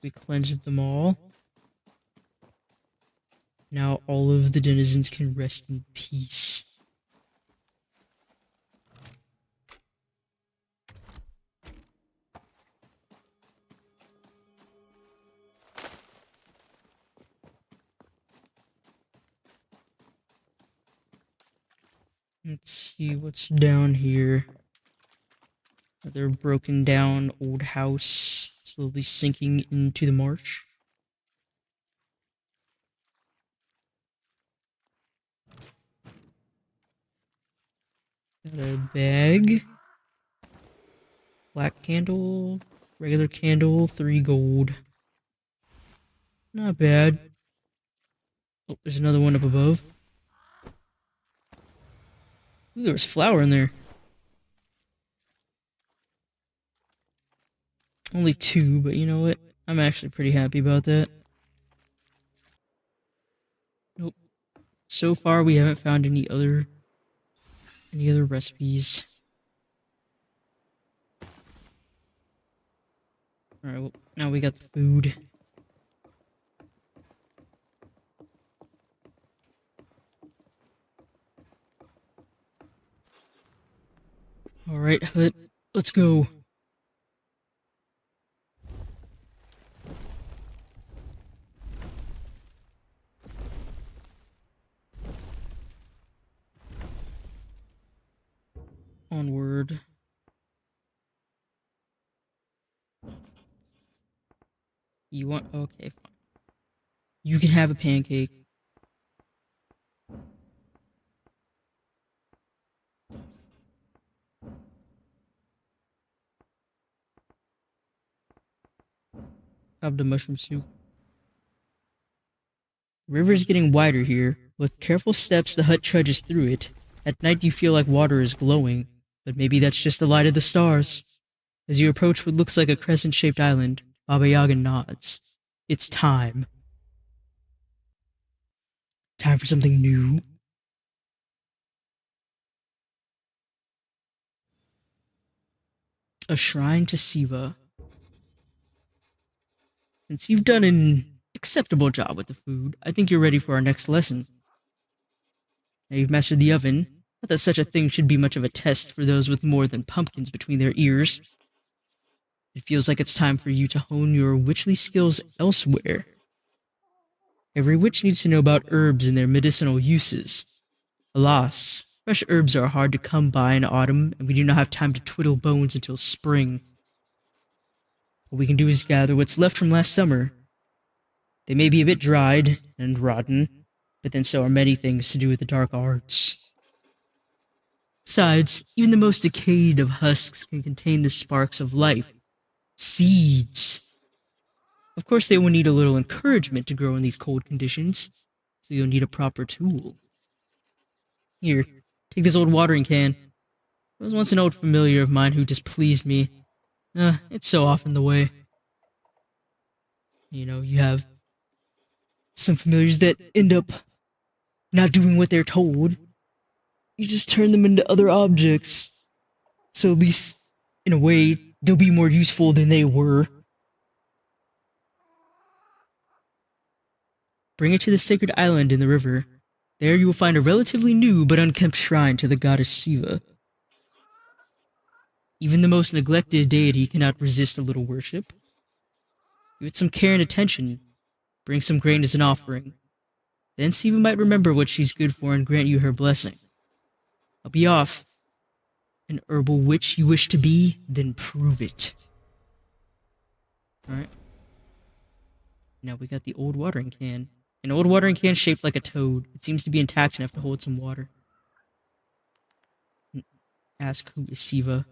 we cleansed them all. Now all of the denizens can rest in peace. Let's see what's down here. Another broken down old house, slowly sinking into the marsh. Got a bag. Black candle. Regular candle, 3 gold. Not bad. Oh, there's another one up above. Ooh, there was flour in there. Only 2, but you know what? I'm actually pretty happy about that. Nope. So far, we haven't found any other recipes. All right. Well, now we got the food. All right, Hut. Let's go. Onward. You want? Okay, fine. You can have a pancake. Have the mushroom soup. The river is getting wider here. With careful steps, the hut trudges through it. At night, you feel like water is glowing, but maybe that's just the light of the stars. As you approach what looks like a crescent-shaped island, Baba Yaga nods. It's time. Time for something new. A shrine to Siva. Since you've done an acceptable job with the food, I think you're ready for our next lesson. Now you've mastered the oven. Not that such a thing should be much of a test for those with more than pumpkins between their ears. It feels like it's time for you to hone your witchly skills elsewhere. Every witch needs to know about herbs and their medicinal uses. Alas, fresh herbs are hard to come by in autumn, and we do not have time to twiddle bones until spring. What we can do is gather what's left from last summer. They may be a bit dried and rotten, but then so are many things to do with the dark arts. Besides, even the most decayed of husks can contain the sparks of life. Seeds. Of course, they will need a little encouragement to grow in these cold conditions, so you'll need a proper tool. Here, take this old watering can. It was once an old familiar of mine who displeased me. It's so often the way. You know, you have some familiars that end up not doing what they're told. You just turn them into other objects. So at least, in a way, they'll be more useful than they were. Bring it to the sacred island in the river. There you will find a relatively new but unkempt shrine to the goddess Siva. Even the most neglected deity cannot resist a little worship. Give it some care and attention. Bring some grain as an offering. Then Siva might remember what she's good for and grant you her blessing. I'll be off. An herbal witch you wish to be? Then prove it. Alright. Now we got the old watering can. An old watering can shaped like a toad. It seems to be intact enough to hold some water. Ask who is Siva.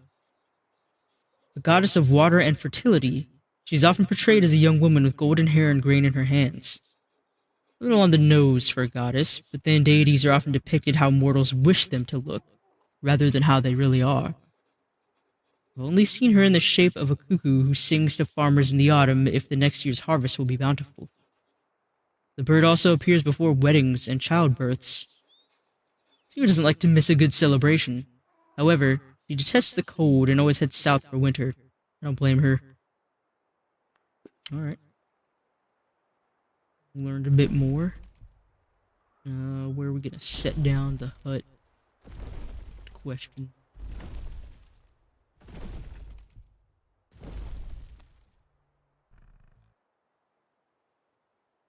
The goddess of water and fertility. She's often portrayed as a young woman with golden hair and grain in her hands. A little on the nose for a goddess, but then deities are often depicted how mortals wish them to look, rather than how they really are. I've only seen her in the shape of a cuckoo who sings to farmers in the autumn if the next year's harvest will be bountiful. The bird also appears before weddings and childbirths. Siva doesn't like to miss a good celebration. However, she detests the cold and always heads south for winter. I don't blame her. Alright. Learned a bit more. Where are we gonna set down the hut? Good question.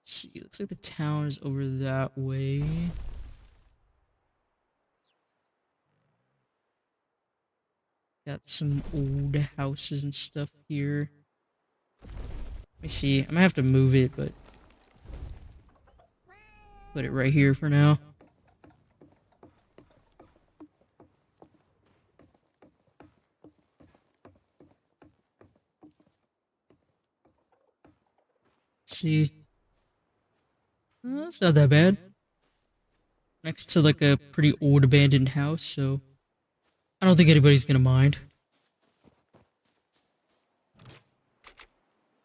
Let's see, looks like the town is over that way. Got some old houses and stuff here. Let me see. I'm gonna have to move it, but put it right here for now. Let's see. It's not that bad. Next to like a pretty old abandoned house, so I don't think anybody's gonna mind.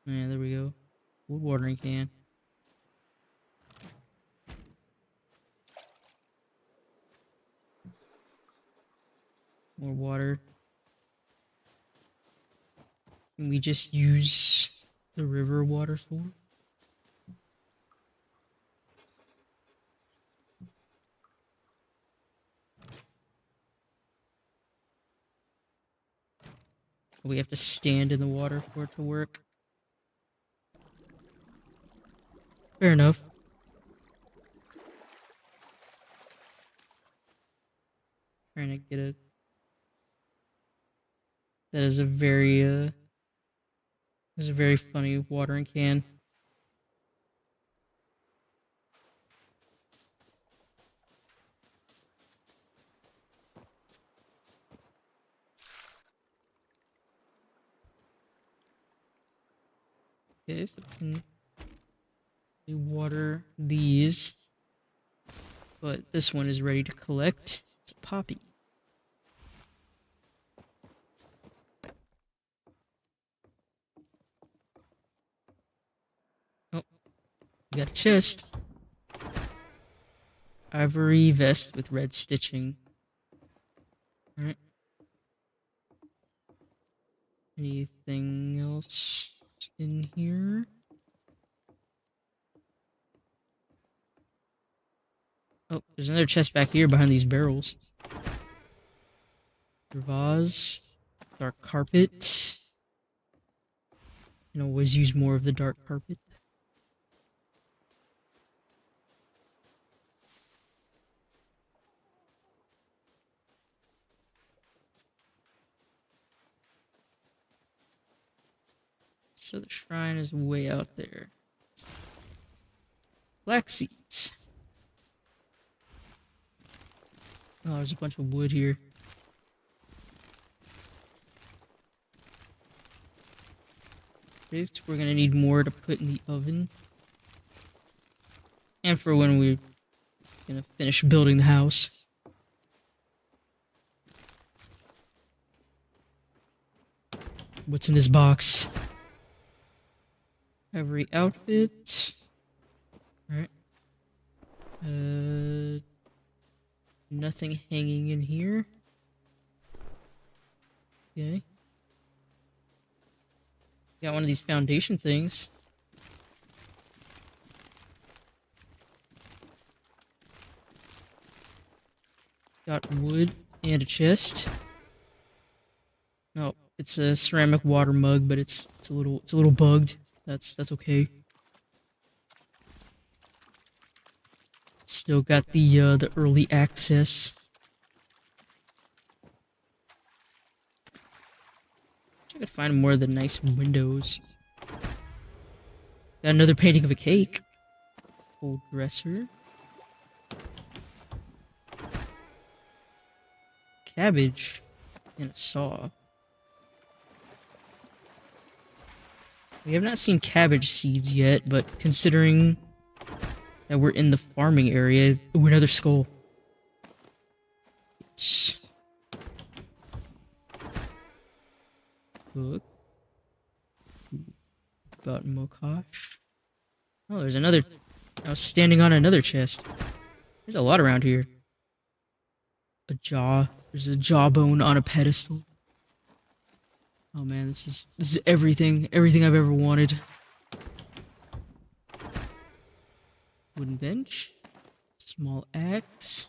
Yeah, there we go. Wood watering can. More water. Can we just use the river water source? We have to stand in the water for it to work. Fair enough. Trying to get a. That is a very is a very funny watering can. Okay, so we water these, but this one is ready to collect. It's a poppy. Oh, we got a chest. Ivory vest with red stitching. Alright. Anything else in here? Oh, there's another chest back here behind these barrels. Vase. Dark carpet. Can always use more of the dark carpet. So the shrine is way out there. Black seeds. Oh, there's a bunch of wood here. We're gonna need more to put in the oven. And for when we're gonna finish building the house. What's in this box? Every outfit. Alright. Nothing hanging in here. Okay. Got one of these foundation things. Got wood and a chest. No, it's a ceramic water mug, but it's a little bugged. That's okay. Still got the early access. I could find more of the nice windows. Got another painting of a cake. Old dresser. Cabbage. And a saw. We have not seen cabbage seeds yet, but considering that we're in the farming area, ooh, another skull. Book. About Mokosh. Oh, there's another. I was standing on another chest. There's a lot around here. A jaw. There's a jawbone on a pedestal. Oh man, this is everything. Everything I've ever wanted. Wooden bench. Small axe.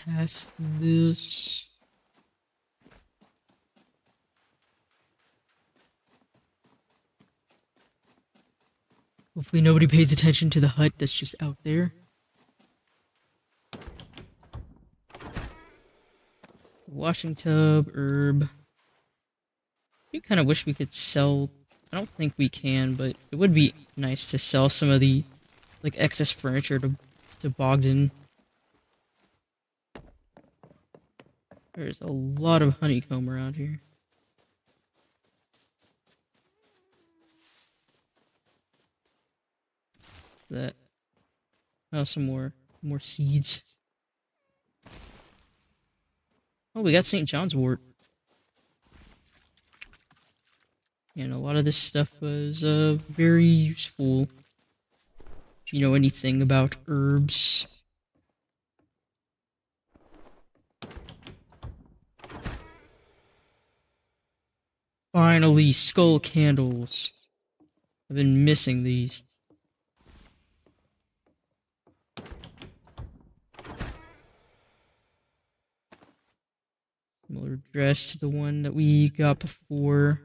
Past this. Hopefully nobody pays attention to the hut that's just out there. Washing tub, herb. I kind of wish we could sell. I don't think we can, but it would be nice to sell some of the like excess furniture to Bogdan. There's a lot of honeycomb around here. That. Oh, some more seeds. Oh, we got St. John's wort. And a lot of this stuff was very useful. If you know anything about herbs. Finally, skull candles. I've been missing these. Similar dress to the one that we got before.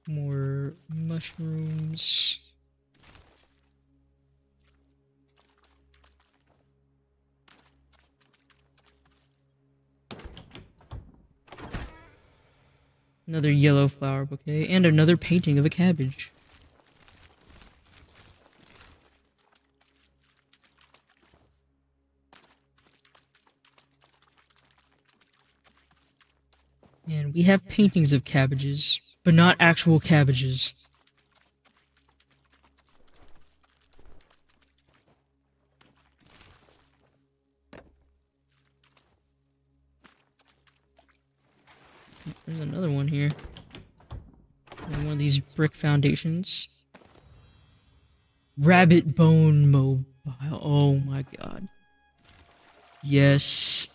More mushrooms. Another yellow flower bouquet, and another painting of a cabbage. And we have paintings of cabbages, but not actual cabbages. There's another one here. One of these brick foundations. Rabbit bone mobile. Oh my god. Yes.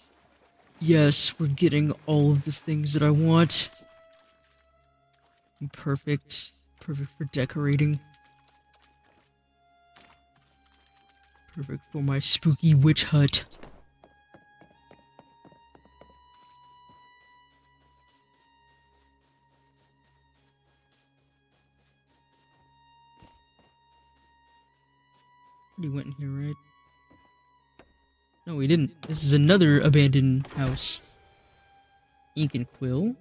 Yes, we're getting all of the things that I want. Perfect. Perfect for decorating. Perfect for my spooky witch hut. We went in here, right? No, we didn't. This is another abandoned house. Ink and quill.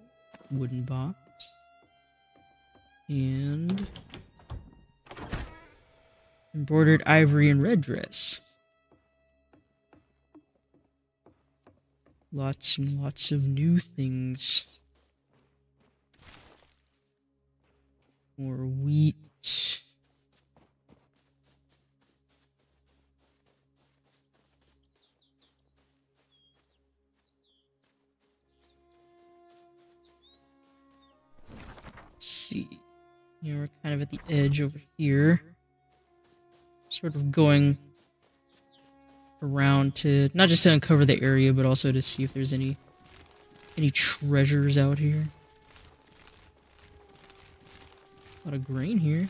Wooden box. And embroidered ivory and red dress. Lots and lots of new things. More wheat. Let's see. You know, we're kind of at the edge over here. Sort of going around to, not just to uncover the area, but also to see if there's any treasures out here. A lot of grain here.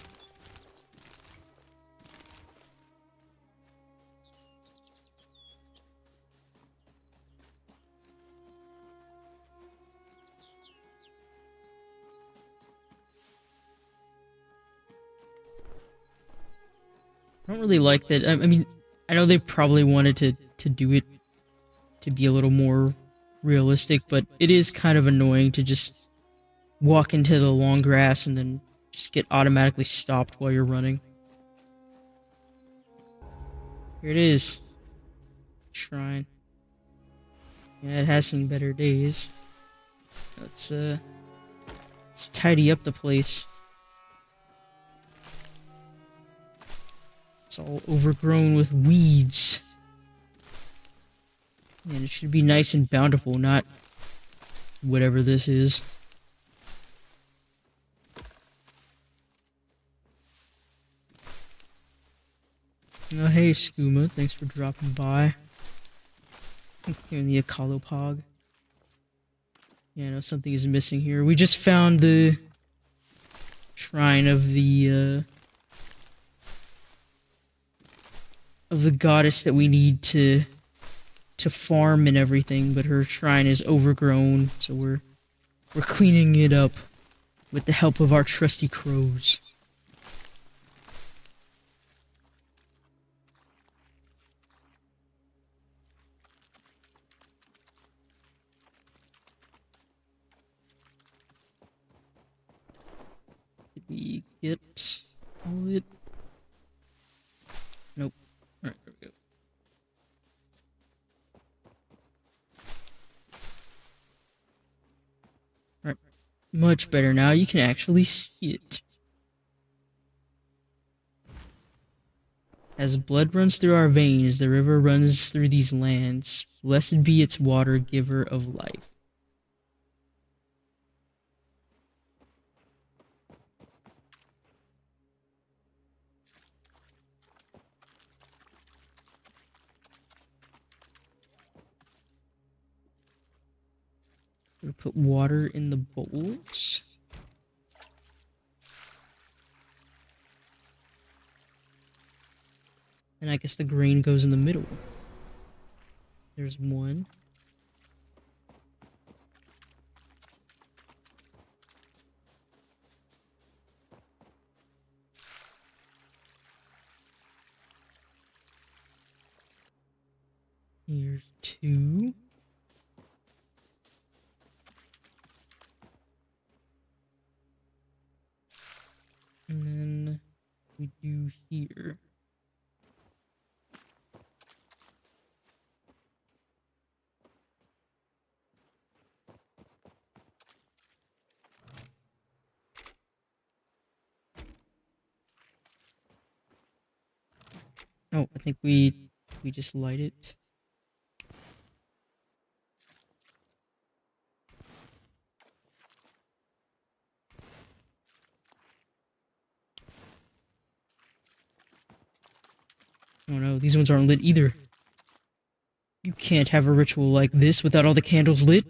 I don't really like that. I mean, I know they probably wanted to do it to be a little more realistic, but it is kind of annoying to just walk into the long grass and then just get automatically stopped while you're running. Here it is. Shrine. Yeah, it has seen better days. Let's tidy up the place. It's all overgrown with weeds. And it should be nice and bountiful, not whatever this is. Oh, hey, Skooma. Thanks for dropping by. Here in the Akalopog. Yeah, I know something is missing here. We just found the shrine of the, of the goddess that we need to farm and everything, but her shrine is overgrown, so we're cleaning it up with the help of our trusty crows. Did we get all of it? Nope. Alright, there we go. Alright. Much better now. You can actually see it. As blood runs through our veins, the river runs through these lands. Blessed be its water, giver of life. We put water in the bowls. And I guess the grain goes in the middle. There's one. Here's two. And then we do here. Oh, I think we just light it. Oh no, these ones aren't lit either. You can't have a ritual like this without all the candles lit.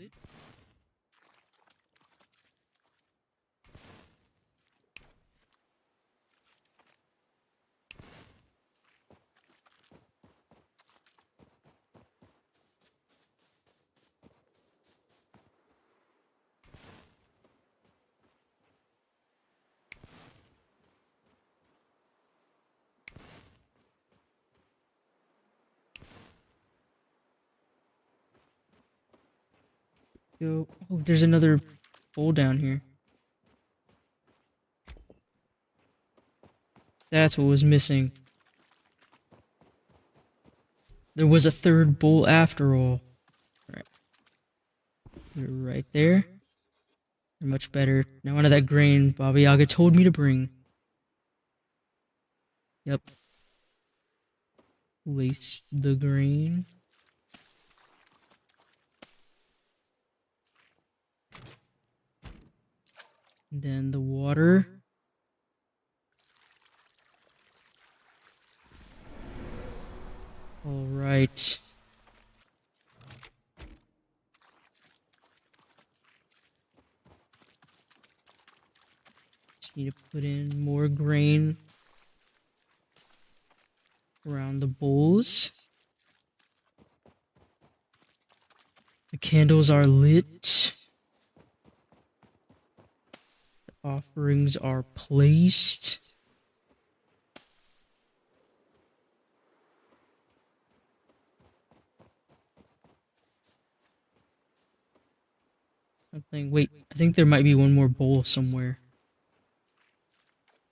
Go. Oh, there's another bowl down here. That's what was missing. There was a third bowl after all. Alright. Put it right there. Much better. Now onto that grain Baba Yaga told me to bring. Yep. Place the grain. Then the water. All right. Just need to put in more grain around the bowls. The candles are lit. The offerings are placed. Wait, I think there might be one more bowl somewhere.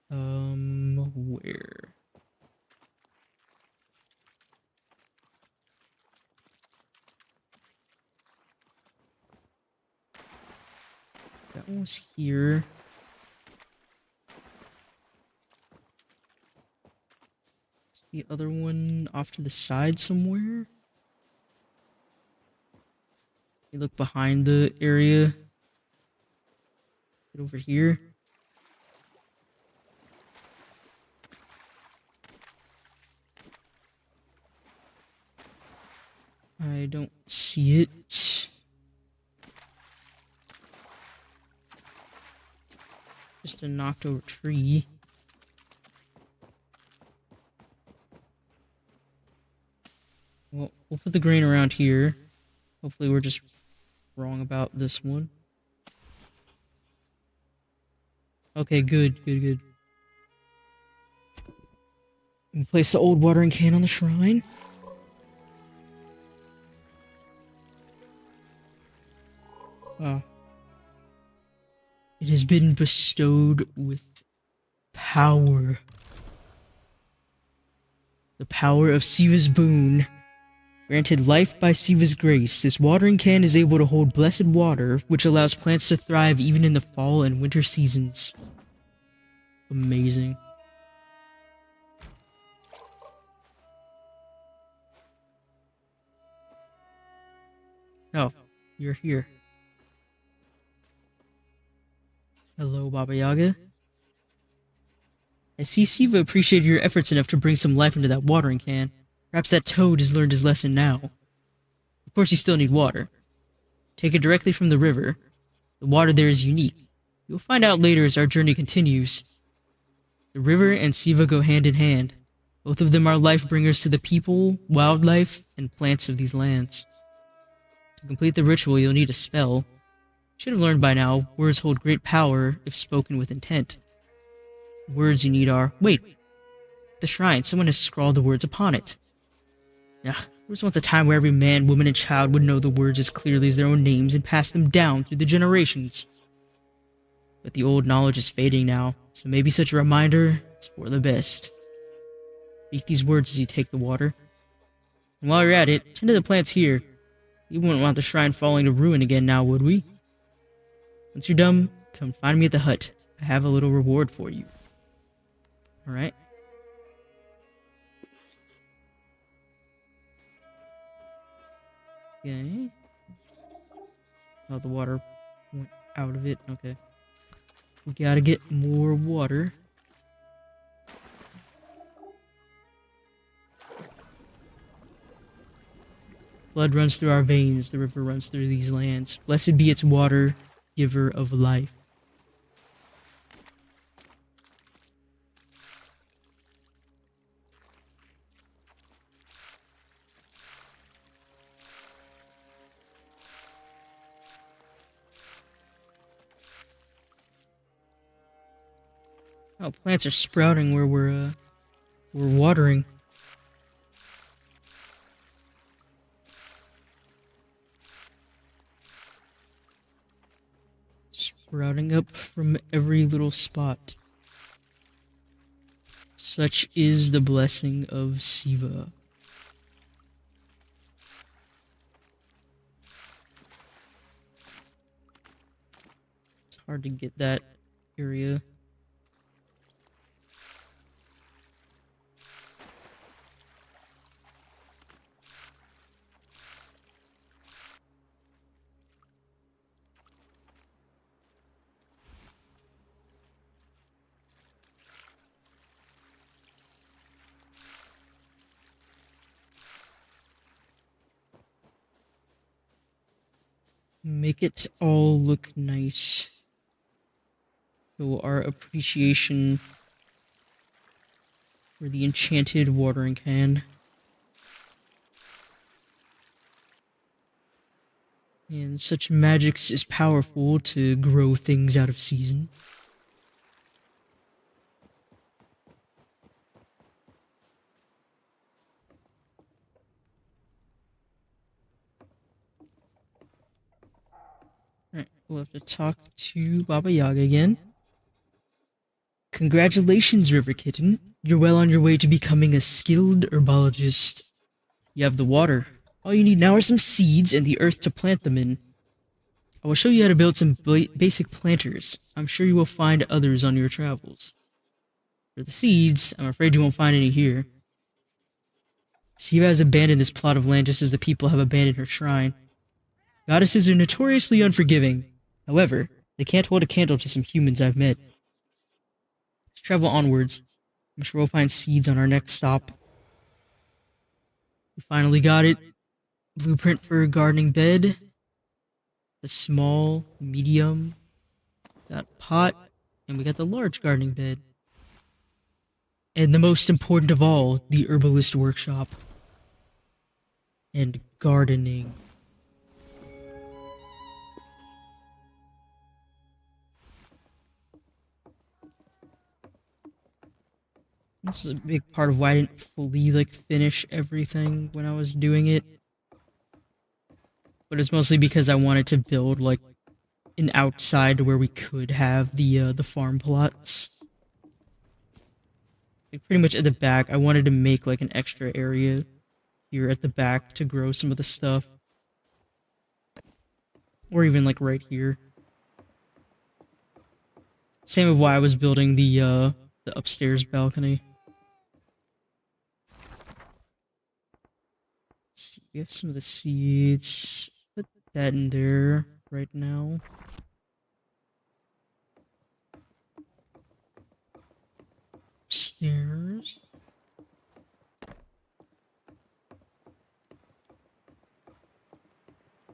Where? That one was here. Is the other one off to the side somewhere? You look behind the area. Get over here. I don't see it. Just a knocked over tree. we'll put the grain around here. Hopefully we're just wrong about this one. Okay, good, good, good. We'll place the old watering can on the shrine. Oh. It has been bestowed with power. The power of Siva's boon. Granted life by Siva's grace, this watering can is able to hold blessed water, which allows plants to thrive even in the fall and winter seasons. Amazing. Oh, you're here. Hello, Baba Yaga. I see Siva appreciated your efforts enough to bring some life into that watering can. Perhaps that toad has learned his lesson now. Of course you still need water. Take it directly from the river. The water there is unique. You'll find out later as our journey continues. The river and Siva go hand in hand. Both of them are life bringers to the people, wildlife, and plants of these lands. To complete the ritual, you'll need a spell. You should have learned by now, words hold great power if spoken with intent. The words you need are, wait, the shrine, someone has scrawled the words upon it. There was once a time where every man, woman, and child would know the words as clearly as their own names and pass them down through the generations. But the old knowledge is fading now, so maybe such a reminder is for the best. Speak these words as you take the water. And while you're at it, tend to the plants here. We wouldn't want the shrine falling to ruin again now, would we? Once you're done, come find me at the hut. I have a little reward for you. Alright. Okay. Oh, the water went out of it. Okay. We gotta get more water. Blood runs through our veins, the river runs through these lands. Blessed be its water, giver of life. Oh, plants are sprouting where we're watering. Sprouting up from every little spot. Such is the blessing of Siva. It's hard to get that area. Make it all look nice. Show our appreciation for the enchanted watering can. And such magics is powerful to grow things out of season. Alright, we'll have to talk to Baba Yaga again. Congratulations, River Kitten. You're well on your way to becoming a skilled herbologist. You have the water. All you need now are some seeds and the earth to plant them in. I will show you how to build some basic planters. I'm sure you will find others on your travels. For the seeds, I'm afraid you won't find any here. Siva has abandoned this plot of land just as the people have abandoned her shrine. Goddesses are notoriously unforgiving. However, they can't hold a candle to some humans I've met. Let's travel onwards. I'm sure we'll find seeds on our next stop. We finally got it. Blueprint for a gardening bed. The small, medium, got pot, and we got the large gardening bed. And the most important of all, the herbalist workshop. and gardening. This is a big part of why I didn't fully like finish everything when I was doing it. But it's mostly because I wanted to build like an outside where we could have the farm plots. Like, pretty much at the back, I wanted to make like an extra area here at the back to grow some of the stuff, or even like right here. Same of why I was building the upstairs balcony. Let's see, we have some of the seeds. Put that in there right now. Upstairs.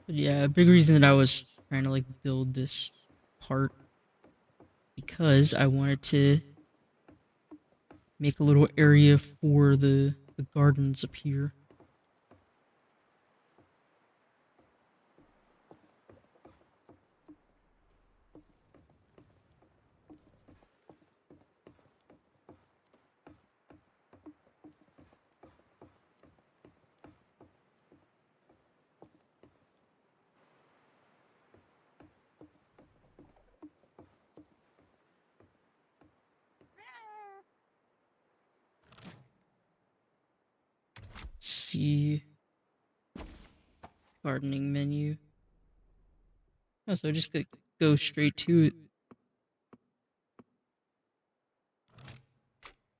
But yeah, a big reason that I was trying to like build this part because I wanted to make a little area for the gardens up here. Let's see, gardening menu. Oh, so I just could go straight to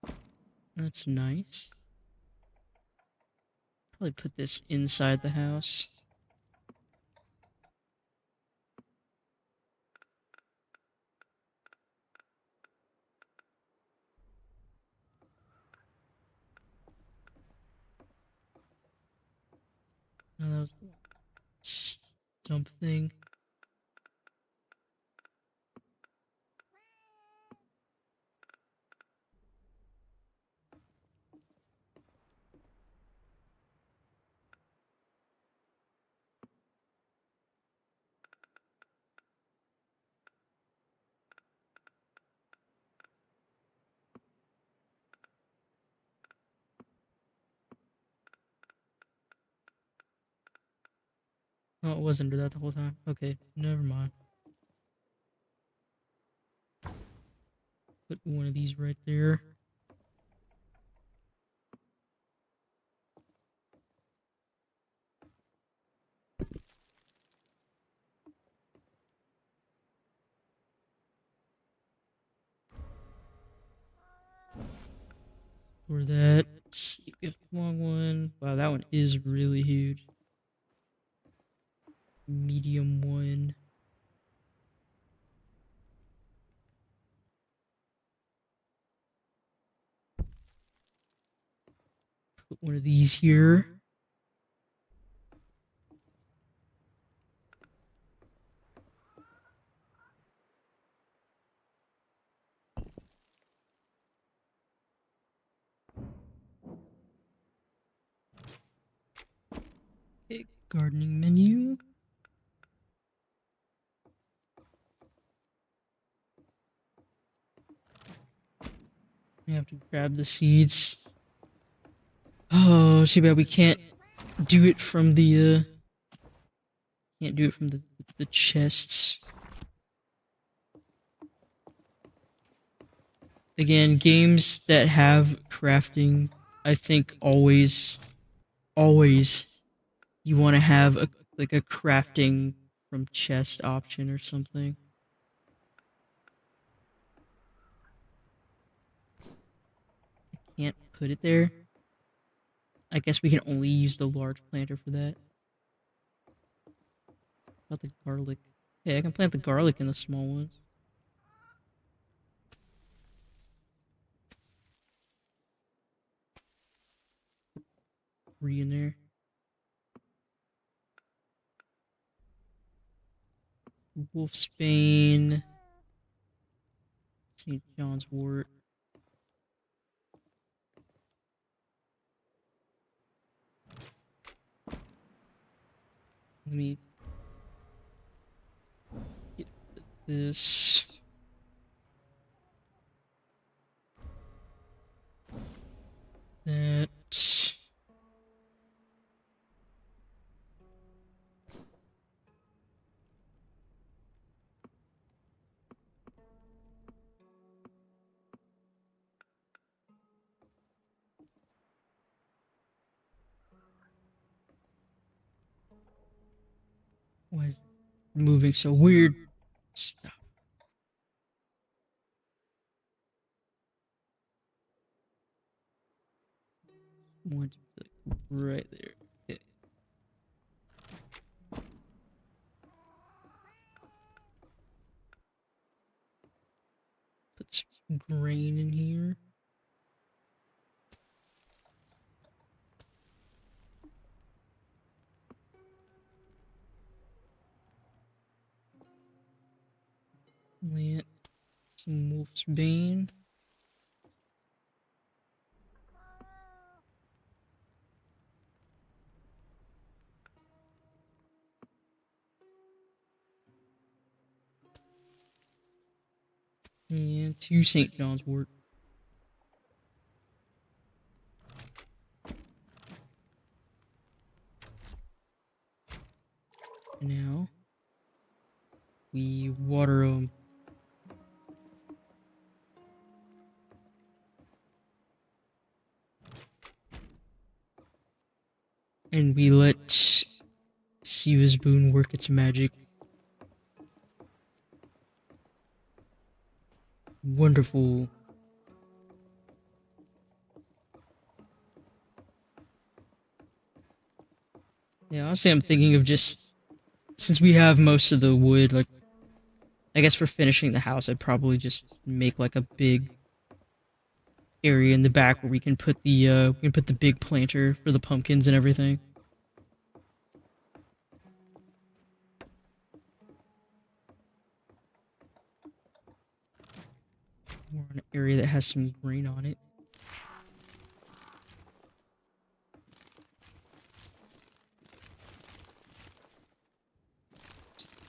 it. That's nice. Probably put this inside the house. Oh, that was the stump thing. Oh, it was under that the whole time. Okay, never mind. Put one of these right there. For that. Let's see, we have the long one. Wow, that one is really huge. Medium one. Put one of these here. Okay, gardening menu. We have to grab the seeds. Oh, too bad we can't do it from the chests. Again, games that have crafting, I think always you want to have a like a crafting from chest option or something. Can't put it there. I guess we can only use the large planter for that. About the garlic. Yeah, I can plant the garlic in the small ones. Three in there. Wolfsbane. St. John's wort. me get this. That. Why is it moving so weird? Stop. One, right there. Okay. Put some grain in here. Plant some wolf's bane. And 2 St. John's wort. Now we water them. And we let Siva's boon work its magic. Wonderful. Yeah, honestly, I'm thinking of just, since we have most of the wood, like, I guess for finishing the house, I'd probably just make like a big area in the back where we can put the big planter for the pumpkins and everything. Or an area that has some grain on it.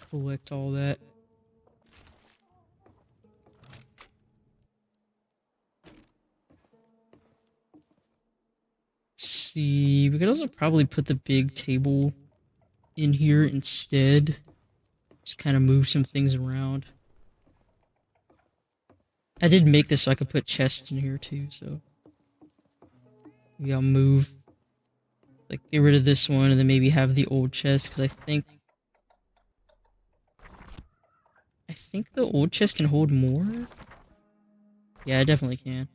Collect all that. See, we could also probably put the big table in here instead. Just kind of move some things around. I did make this so I could put chests in here too, so maybe I'll move, like, get rid of this one and then maybe have the old chest, because I think the old chest can hold more. Yeah, I definitely can.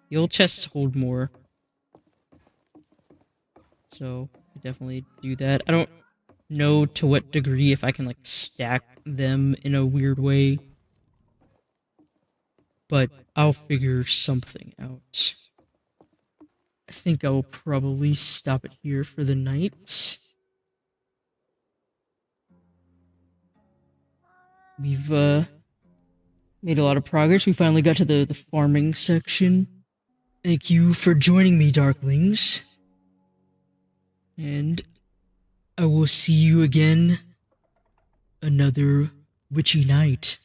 The old chests hold more. So, I definitely do that. I don't know to what degree if I can, like, stack them in a weird way. But I'll figure something out. I think I will probably stop it here for the night. We've, made a lot of progress. We finally got to the farming section. Thank you for joining me, Darklings. And I will see you again another witchy night.